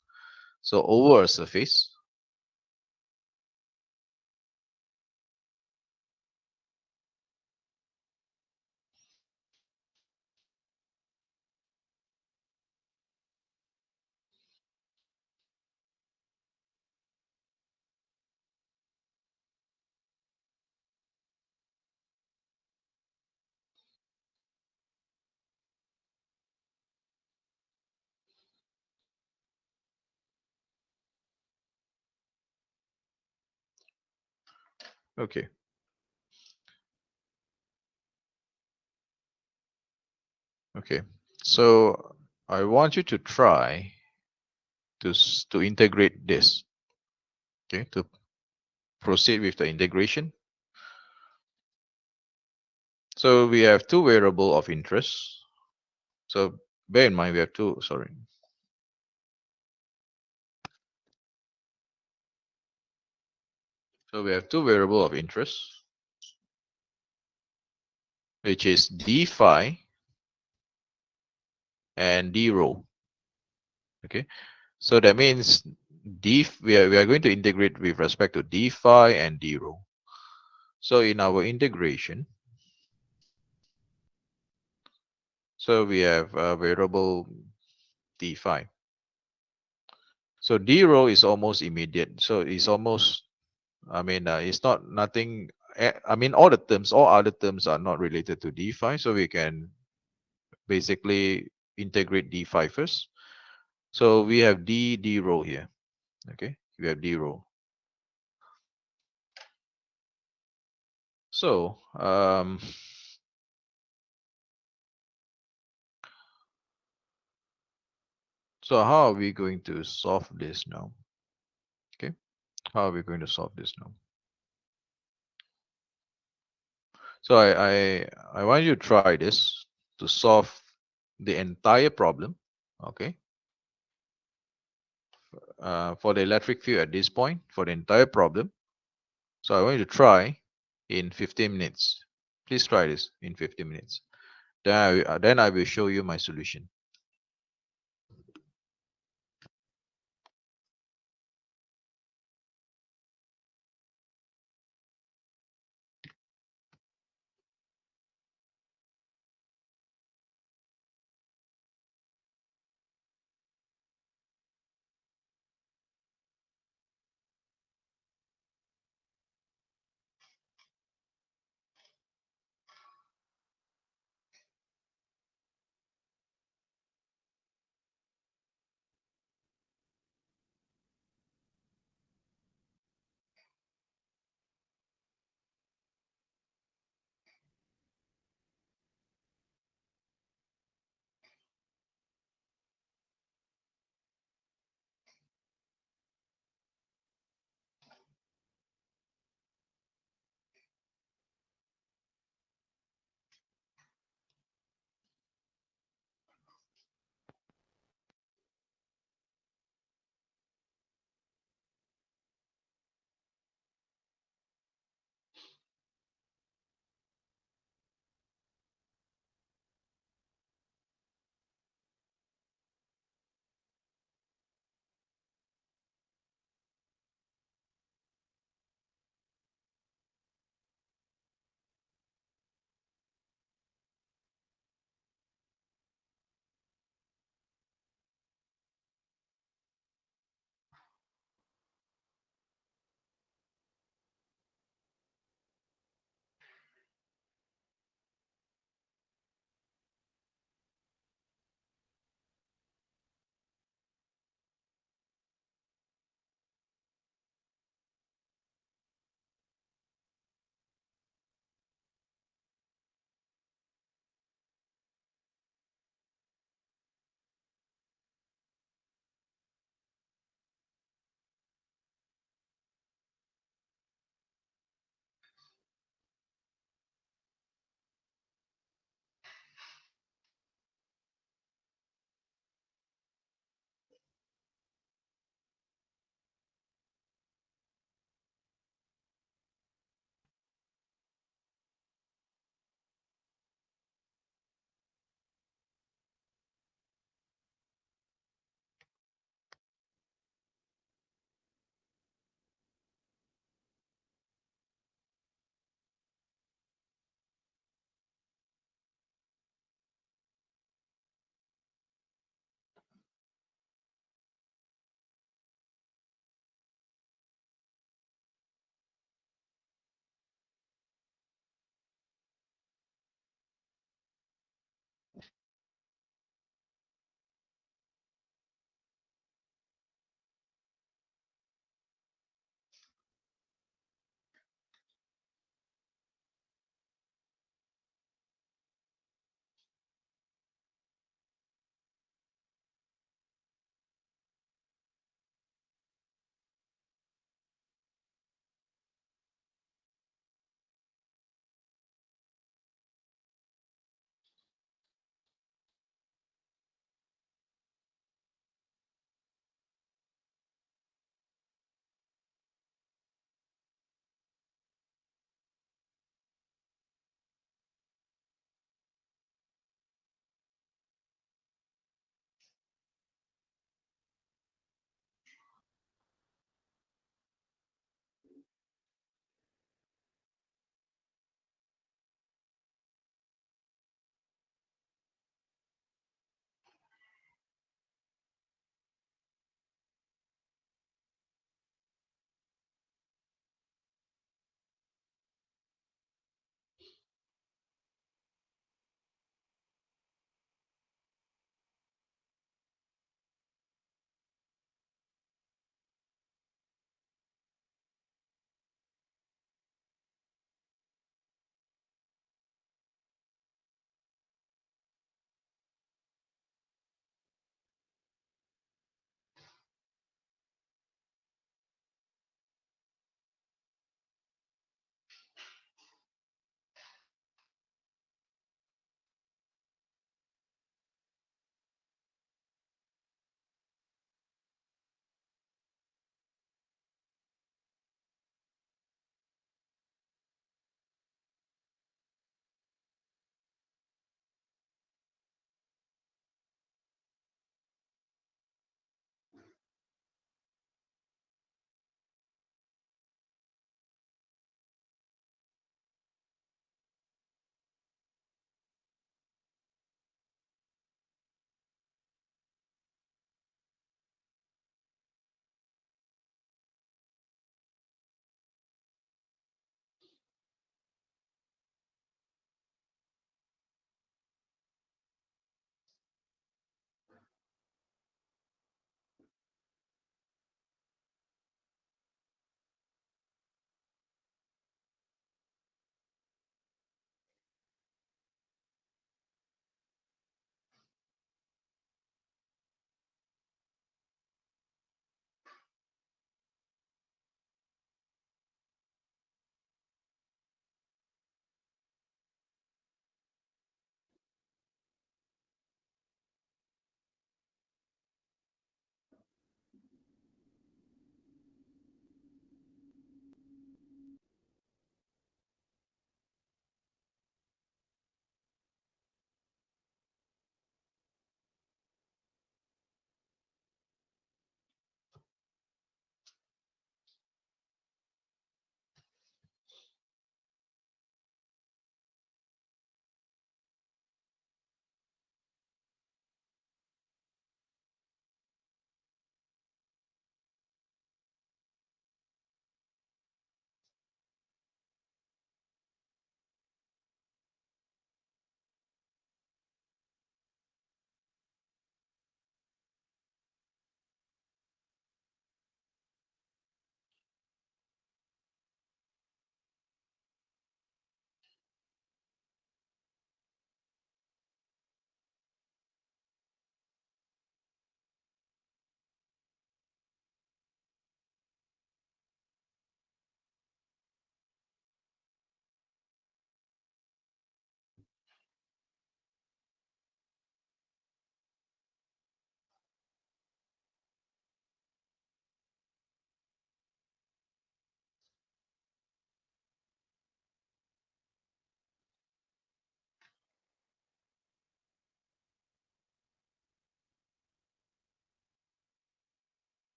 So over a surface. Okay. Okay. So I want you to try to integrate this. Okay. To proceed with the integration. So we have two variable of interest. So bear in mind we have two. Sorry. So we have two variable of interest, which is d phi and d rho. Okay. So that means we are going to integrate with respect to d phi and d rho. So in our integration, so we have a variable d phi. So d rho is almost immediate. So it's almost, I mean, it's not nothing. I mean, all other terms are not related to d phi. So we can basically integrate d phi first. So we have d rho here. Okay, we have d rho. So so how are we going to solve this now? Okay, how are we going to solve this now? So I want you to try this to solve the entire problem. Okay, for the electric field at this point for the entire problem. So I want you to try in 15 minutes. Please try this in 15 minutes. Then I will show you my solution.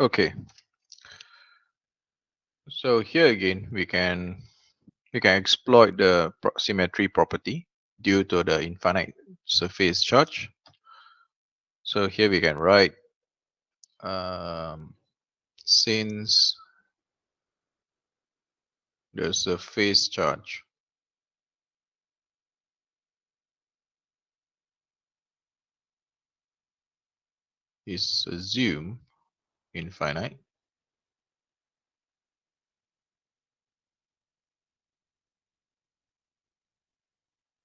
Okay, so here again we can exploit the symmetry property due to the infinite surface charge. So here we can write since the surface charge is assumed infinite,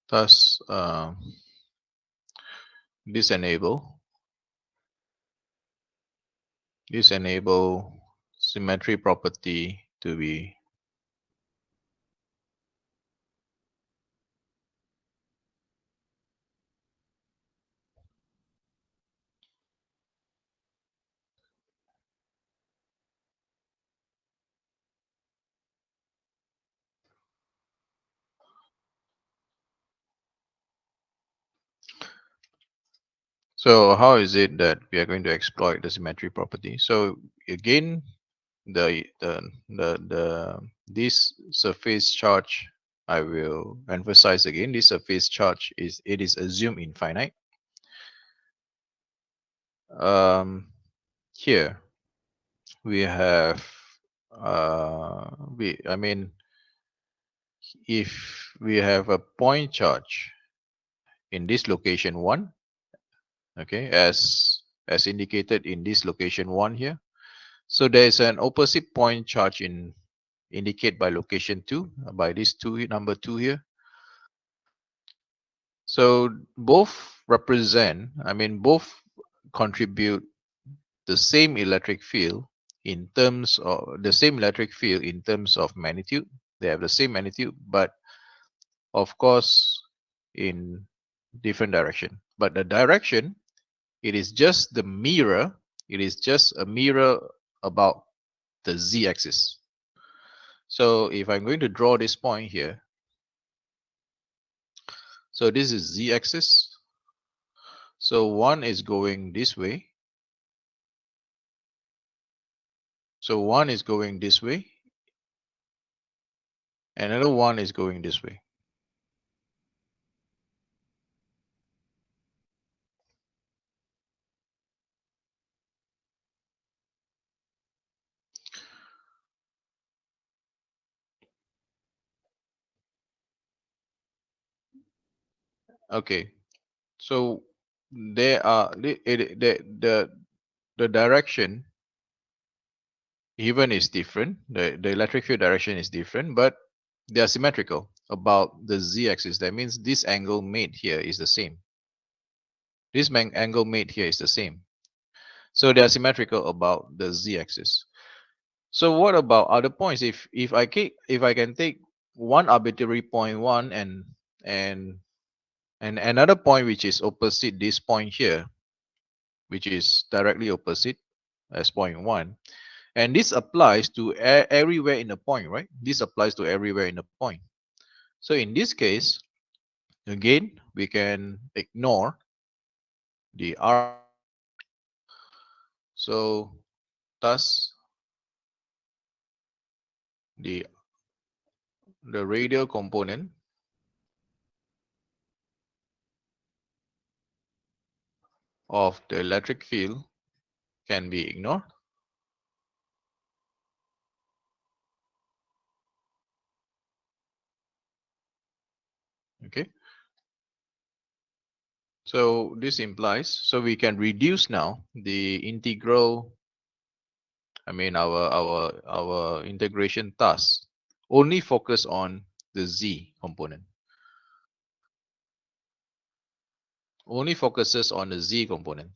thus this enable symmetry property to be so how is it that we are going to exploit the symmetry property? So again, the this surface charge, I will emphasize again, this surface charge is assumed infinite. Um, Here we have we I mean if we have a point charge in this location 1, okay, as indicated in this location 1 here. So there is an opposite point charge in indicate by location 2, by this 2 number 2 here. So both represent, both contribute the same electric field in terms of the same electric field in terms of magnitude. They have the same magnitude, but of course in different direction. But the direction, it is just the mirror. It is just a mirror about the z-axis. So if I'm going to draw this point here, so this is z-axis. So one is going this way. So one is going this way. Another one is going this way. Okay. So there are the direction even is different. The electric field direction is different, but they are symmetrical about the z-axis. That means this angle made here is the same. This angle made here is the same. So they are symmetrical about the z-axis. So what about other points? If I can take one arbitrary point 1 and and another point which is opposite this point here, which is directly opposite as point 1, and this applies to everywhere in the point, right? This applies to everywhere in the point. So in this case, again, we can ignore the r. So thus the radial component of the electric field can be ignored. Okay. So this implies, so we can reduce now the integral, our integration task only focus on the z component. Only focuses on the z component.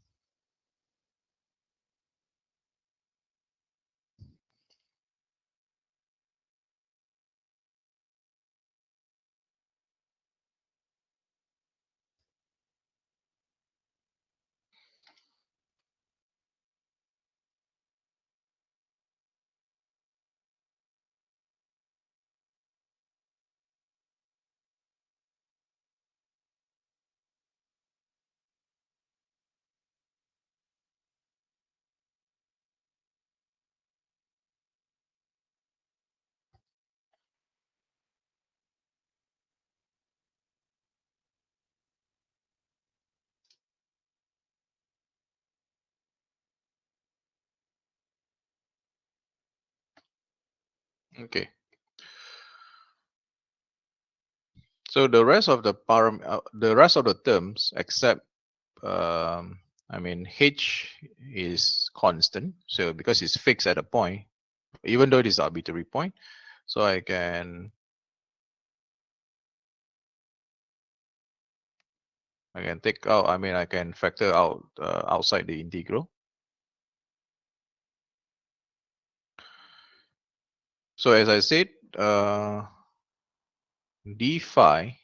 Okay. So the rest of the terms except I mean h is constant. So because it's fixed at a point, even though it is arbitrary point, so I can take out. I mean I can factor out outside the integral. So as I said, d phi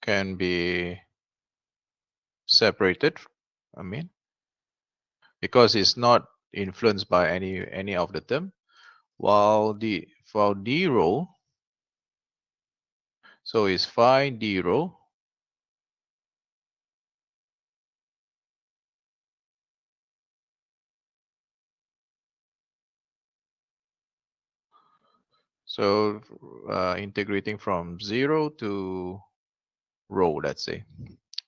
can be separated. I mean because it's not influenced by any of the term, while the for d rho, so it's phi d rho. So integrating from 0 to rho, let's say,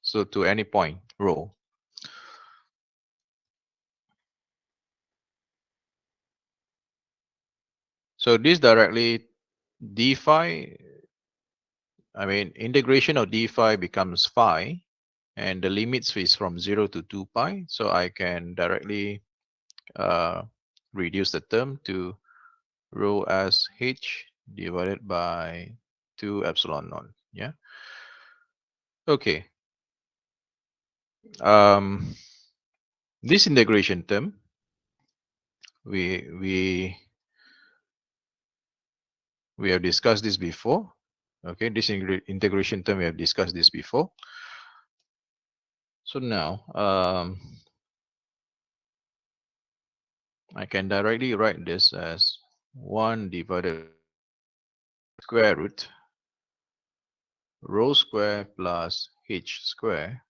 so to any point rho. So this directly d phi, I mean integration of d phi becomes phi, and the limits is from 0 to 2 pi. So I can directly uh, reduce the term to rho as h divided by 2 epsilon naught. Yeah. Okay. Um, this integration term, we we have discussed this before. Okay, this integration term we have discussed this before. So now I can directly write this as 1 divided square root rho square plus h square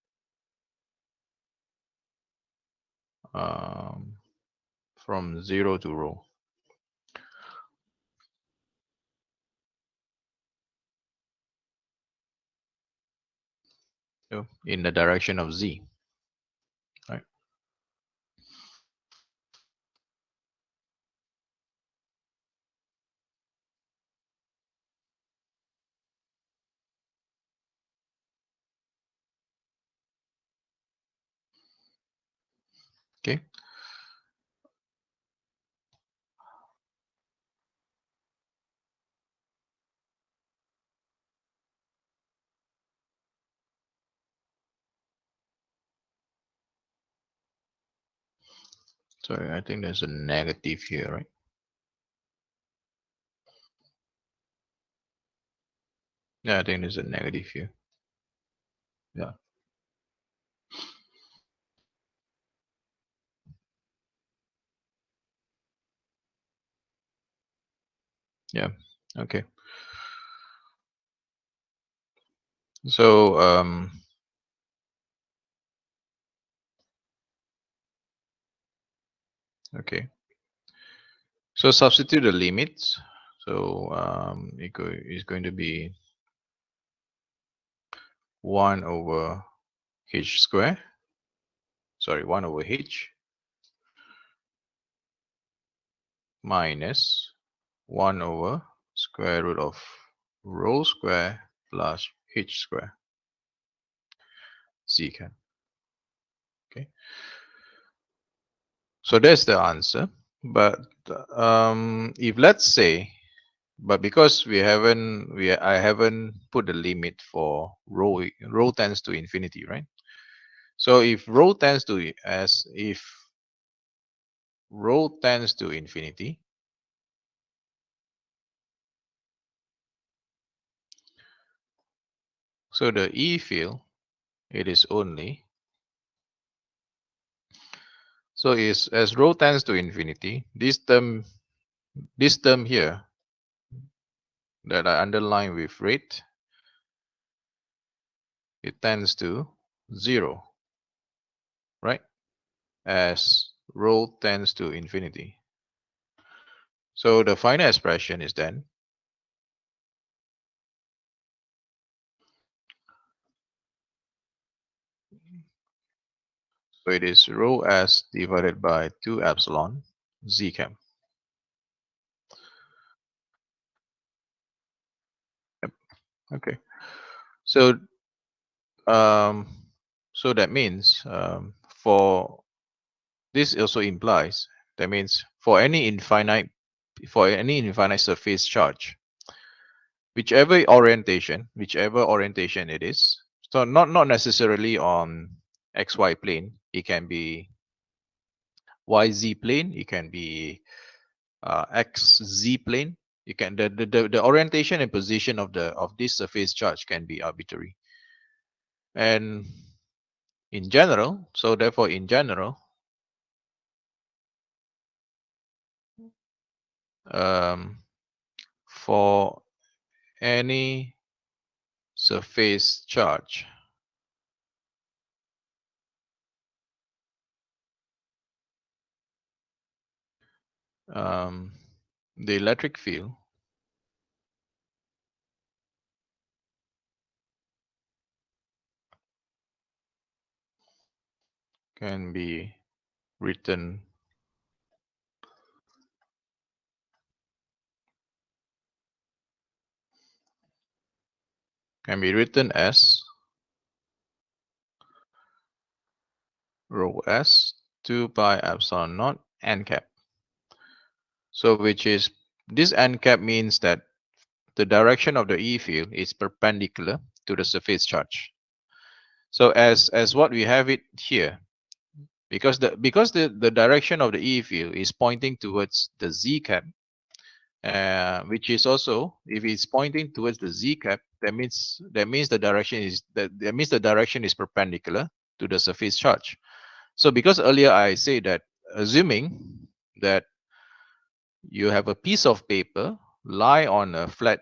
um, from 0 to rho. So in the direction of z, right? Okay. Sorry, I think there's a negative here, right? Yeah, I think there's a negative here. Yeah. Yeah. Okay. So okay. So substitute the limits. So it's going to be 1 over h square. Sorry, 1 over h minus 1 over square root of rho square plus h square secant. Okay. So that's the answer. But if let's say, but because I haven't put the limit for rho tends to infinity, right? So if rho tends to as if rho tends to infinity, so the E field, it is only, so is as rho tends to infinity, this term here that I underline with red, it tends to 0, right? As rho tends to infinity. So the final expression is then, so it is rho s divided by 2 epsilon z cap. Yep. Okay. So um, so that means for this also implies, that means for any infinite surface charge, whichever orientation it is, so not necessarily on xy plane, it can be yz plane, it can be xz plane. You can the orientation and position of this surface charge can be arbitrary. And in general, so therefore in general, um, for any surface charge, um, the electric field can be written as rho s 2 pi epsilon naught n cap. So which is, this n cap means that the direction of the E field is perpendicular to the surface charge. So as what we have it here, because the direction of the E field is pointing towards the Z cap, which is also, if it's pointing towards the Z cap, that means the direction is perpendicular to the surface charge. So because earlier I said that, assuming that you have a piece of paper lie on a flat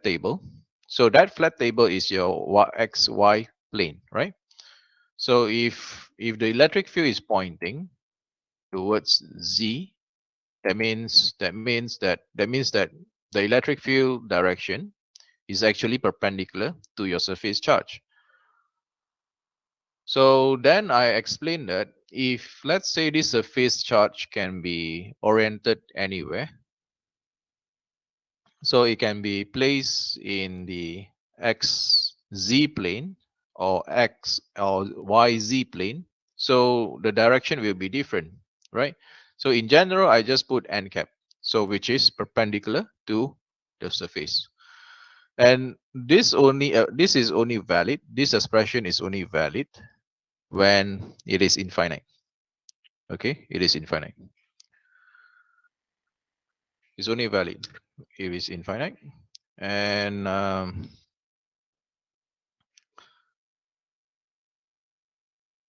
table, so that flat table is your xy plane, right? So if the electric field is pointing towards z, that means that the electric field direction is actually perpendicular to your surface charge. So then I explained that if, let's say, this surface charge can be oriented anywhere, so it can be placed in the xz plane or x or yz plane. So the direction will be different, right? So in general, I just put n cap, so which is perpendicular to the surface. And this is only valid. This expression is only valid when it is infinite. Okay, it is infinite. It's only valid if it's infinite. And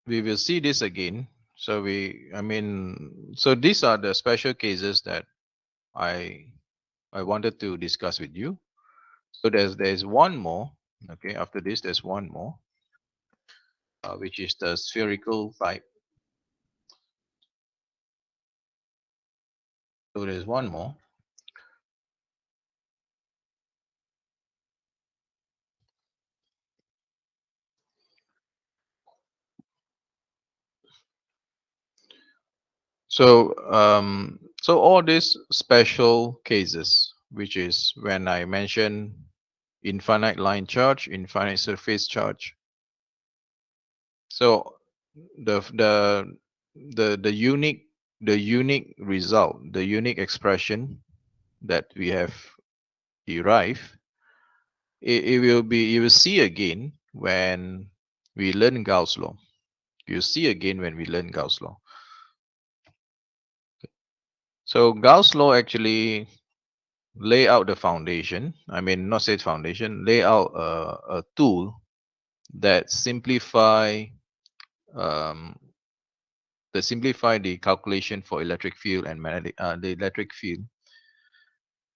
we will see this again. So so these are the special cases that I I wanted to discuss with you. So there's one more. Okay, after this there's one more, which is the spherical type. So there's one more. So all these special cases, which is when I mention infinite line charge, infinite surface charge. So the unique result, the unique expression that we have derived, it will be, you will see again when we learn Gauss law. You see again when we learn Gauss law. So Gauss law actually lay out the foundation. I mean, not say foundation, lay out a tool that um, simplify the calculation for electric field and magnetic, the electric field,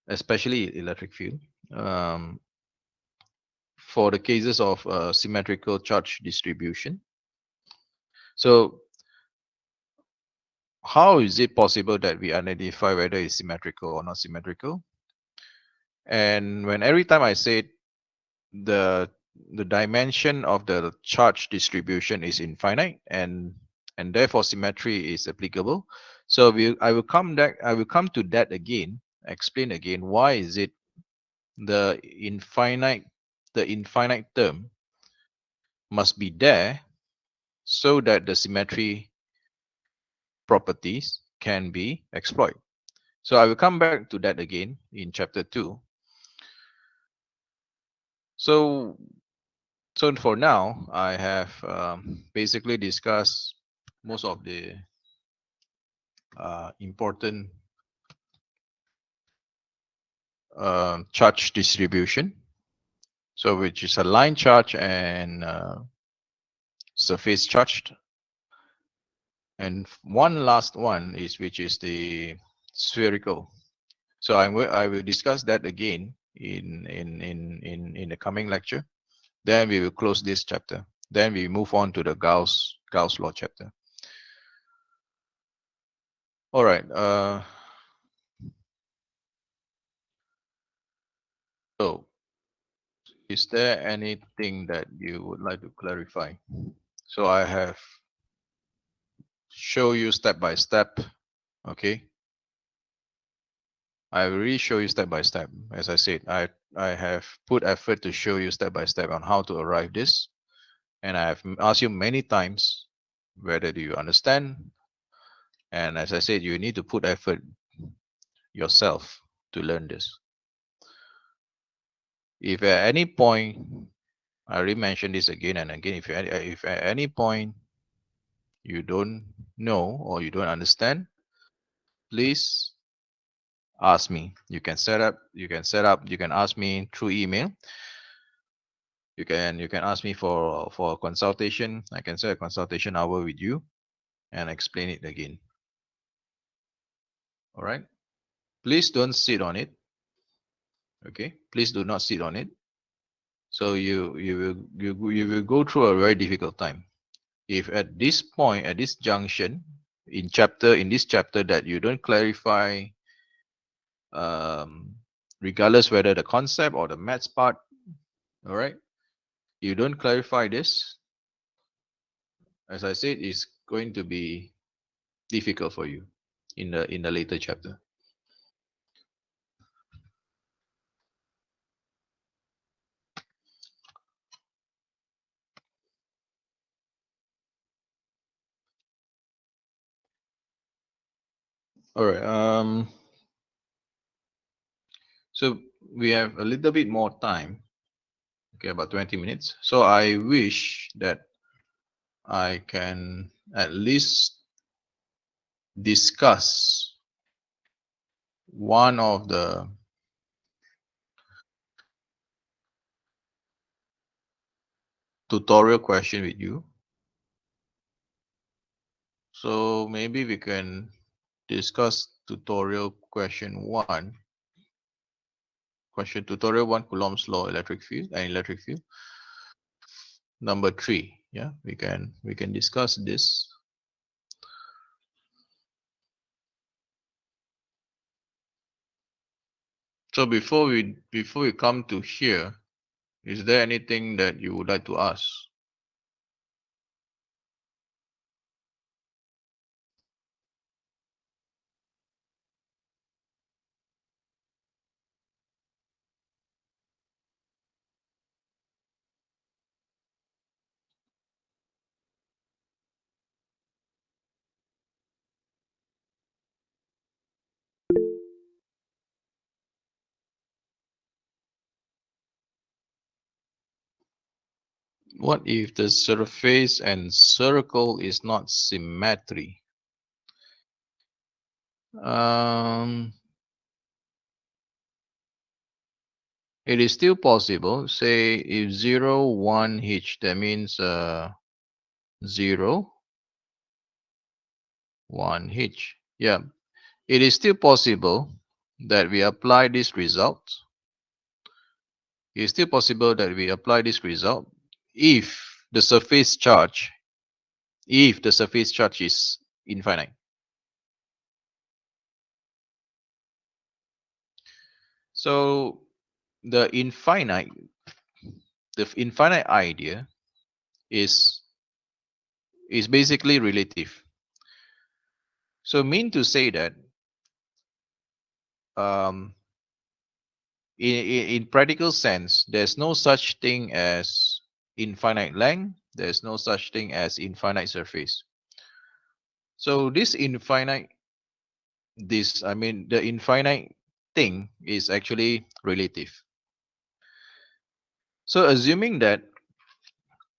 especially electric field, um, for the cases of symmetrical charge distribution. So how is it possible that we identify whether it's symmetrical or not symmetrical? And when every time I say the dimension of the charge distribution is infinite, and therefore symmetry is applicable, So I will come to that again, explain again why is it the infinite the infinite term must be there so that the symmetry properties can be exploited. So I will come back to that again in chapter 2. So so for now, I have basically discussed most of the important charge distribution. So which is a line charge and surface charged. And one last one is which is the spherical. So I will discuss that again in the coming lecture. Then we will close this chapter. Then we move on to the Gauss law chapter. All right. So is there anything that you would like to clarify? So I have show you step by step. Okay. I will really show you step by step. As I said, I have put effort to show you step by step on how to arrive this. And I have asked you many times whether do you understand. And as I said, you need to put effort yourself to learn this. If at any point, I already mentioned this again and again, if at any point you don't know or you don't understand, please ask me. You can ask me through email. You can ask me for a consultation. I can set a consultation hour with you and explain it again. All right. Please don't sit on it. Okay. Please do not sit on it. So you will go through a very difficult time. If at this point, at this junction in this chapter that you don't clarify, um, regardless whether the concept or the maths part, all right, you don't clarify this, as I said, it's going to be difficult for you in the later chapter. All right. So we have a little bit more time. Okay, about 20 minutes. So I wish that I can at least discuss one of the tutorial question with you. So maybe we can discuss tutorial question 1. Tutorial 1, Coulomb's law, electric field and electric field. Number 3. Yeah, we can discuss this. So before we come to here, is there anything that you would like to ask? What if the surface and circle is not symmetry? Um, it is still possible. Say if 0, 1 H, that means 0, 1 H. Yeah, it is still possible that we apply this result. It is still possible that we apply this result if the surface charge, is infinite. So the infinite idea is basically relative. So mean to say that um, in practical sense, there's no such thing as infinite length. There's no such thing as infinite surface. So this infinite, I mean, the infinite thing is actually relative. So assuming that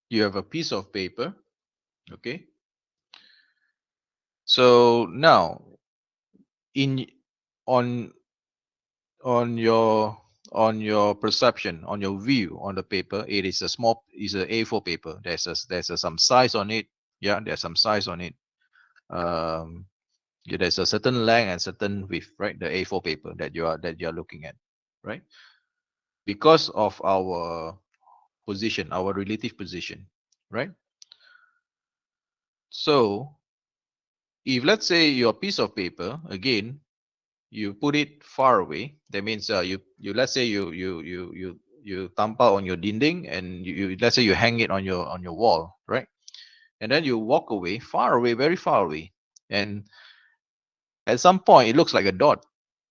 you have a piece of paper, okay. So now in on on your on your perception, on your view on the paper, it is a small, is a A4 paper. There's some size on it. Yeah, there's some size on it. Um, yeah, there's a certain length and certain width, right? The A4 paper that you are looking at, right? Because of our position, our relative position, right? So if let's say your piece of paper again, you put it far away, that means you let's say you tampal on your dinding, and you let's say you hang it on your wall, right? And then you walk away, far away, very far away, and at some point it looks like a dot,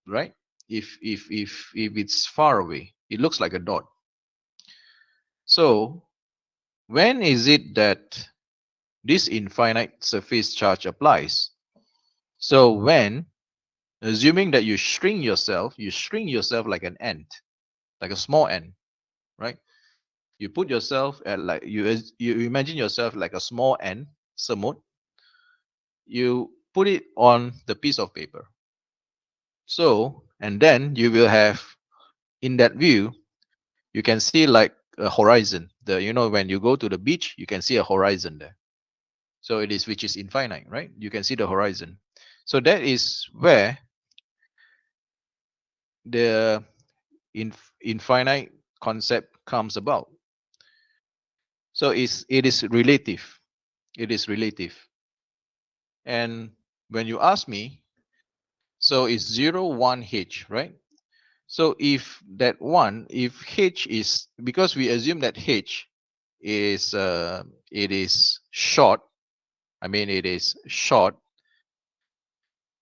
right? If it's far away, it looks like a dot. So when is it that this infinite surface charge applies? So when, assuming that you shrink yourself like an ant, like a small ant, right? You put yourself at like you imagine yourself like a small ant, semut. You put it on the piece of paper. So, and then you will have, in that view, you can see like a horizon. When you go to the beach, you can see a horizon there. So it is, which is infinite, right? You can see the horizon. So that is where the infinite concept comes about. So it is relative. It is relative. And when you ask me, so it's 0, 1, h, right? So if h is, because we assume that h is it is short, I mean it is short,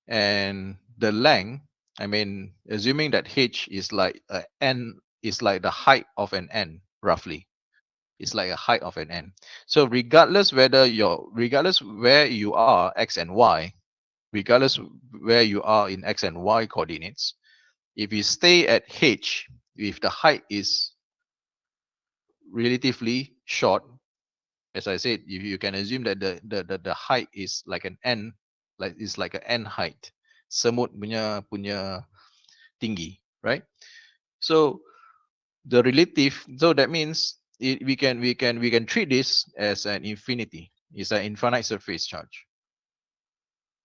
and the length, I mean assuming that h is like a n, is like the height of an n roughly. It's like a height of an n. So regardless where you are, x and y, regardless where you are in x and y coordinates, if you stay at h, if the height is relatively short, as I said, you can assume that the height is like an n, like it's like an n height, semut punya tinggi, right? So so that means we can treat this as an infinity. It's an infinite surface charge.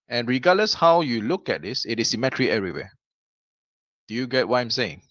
And regardless how you look at this, it is symmetry everywhere. Do you get what I'm saying?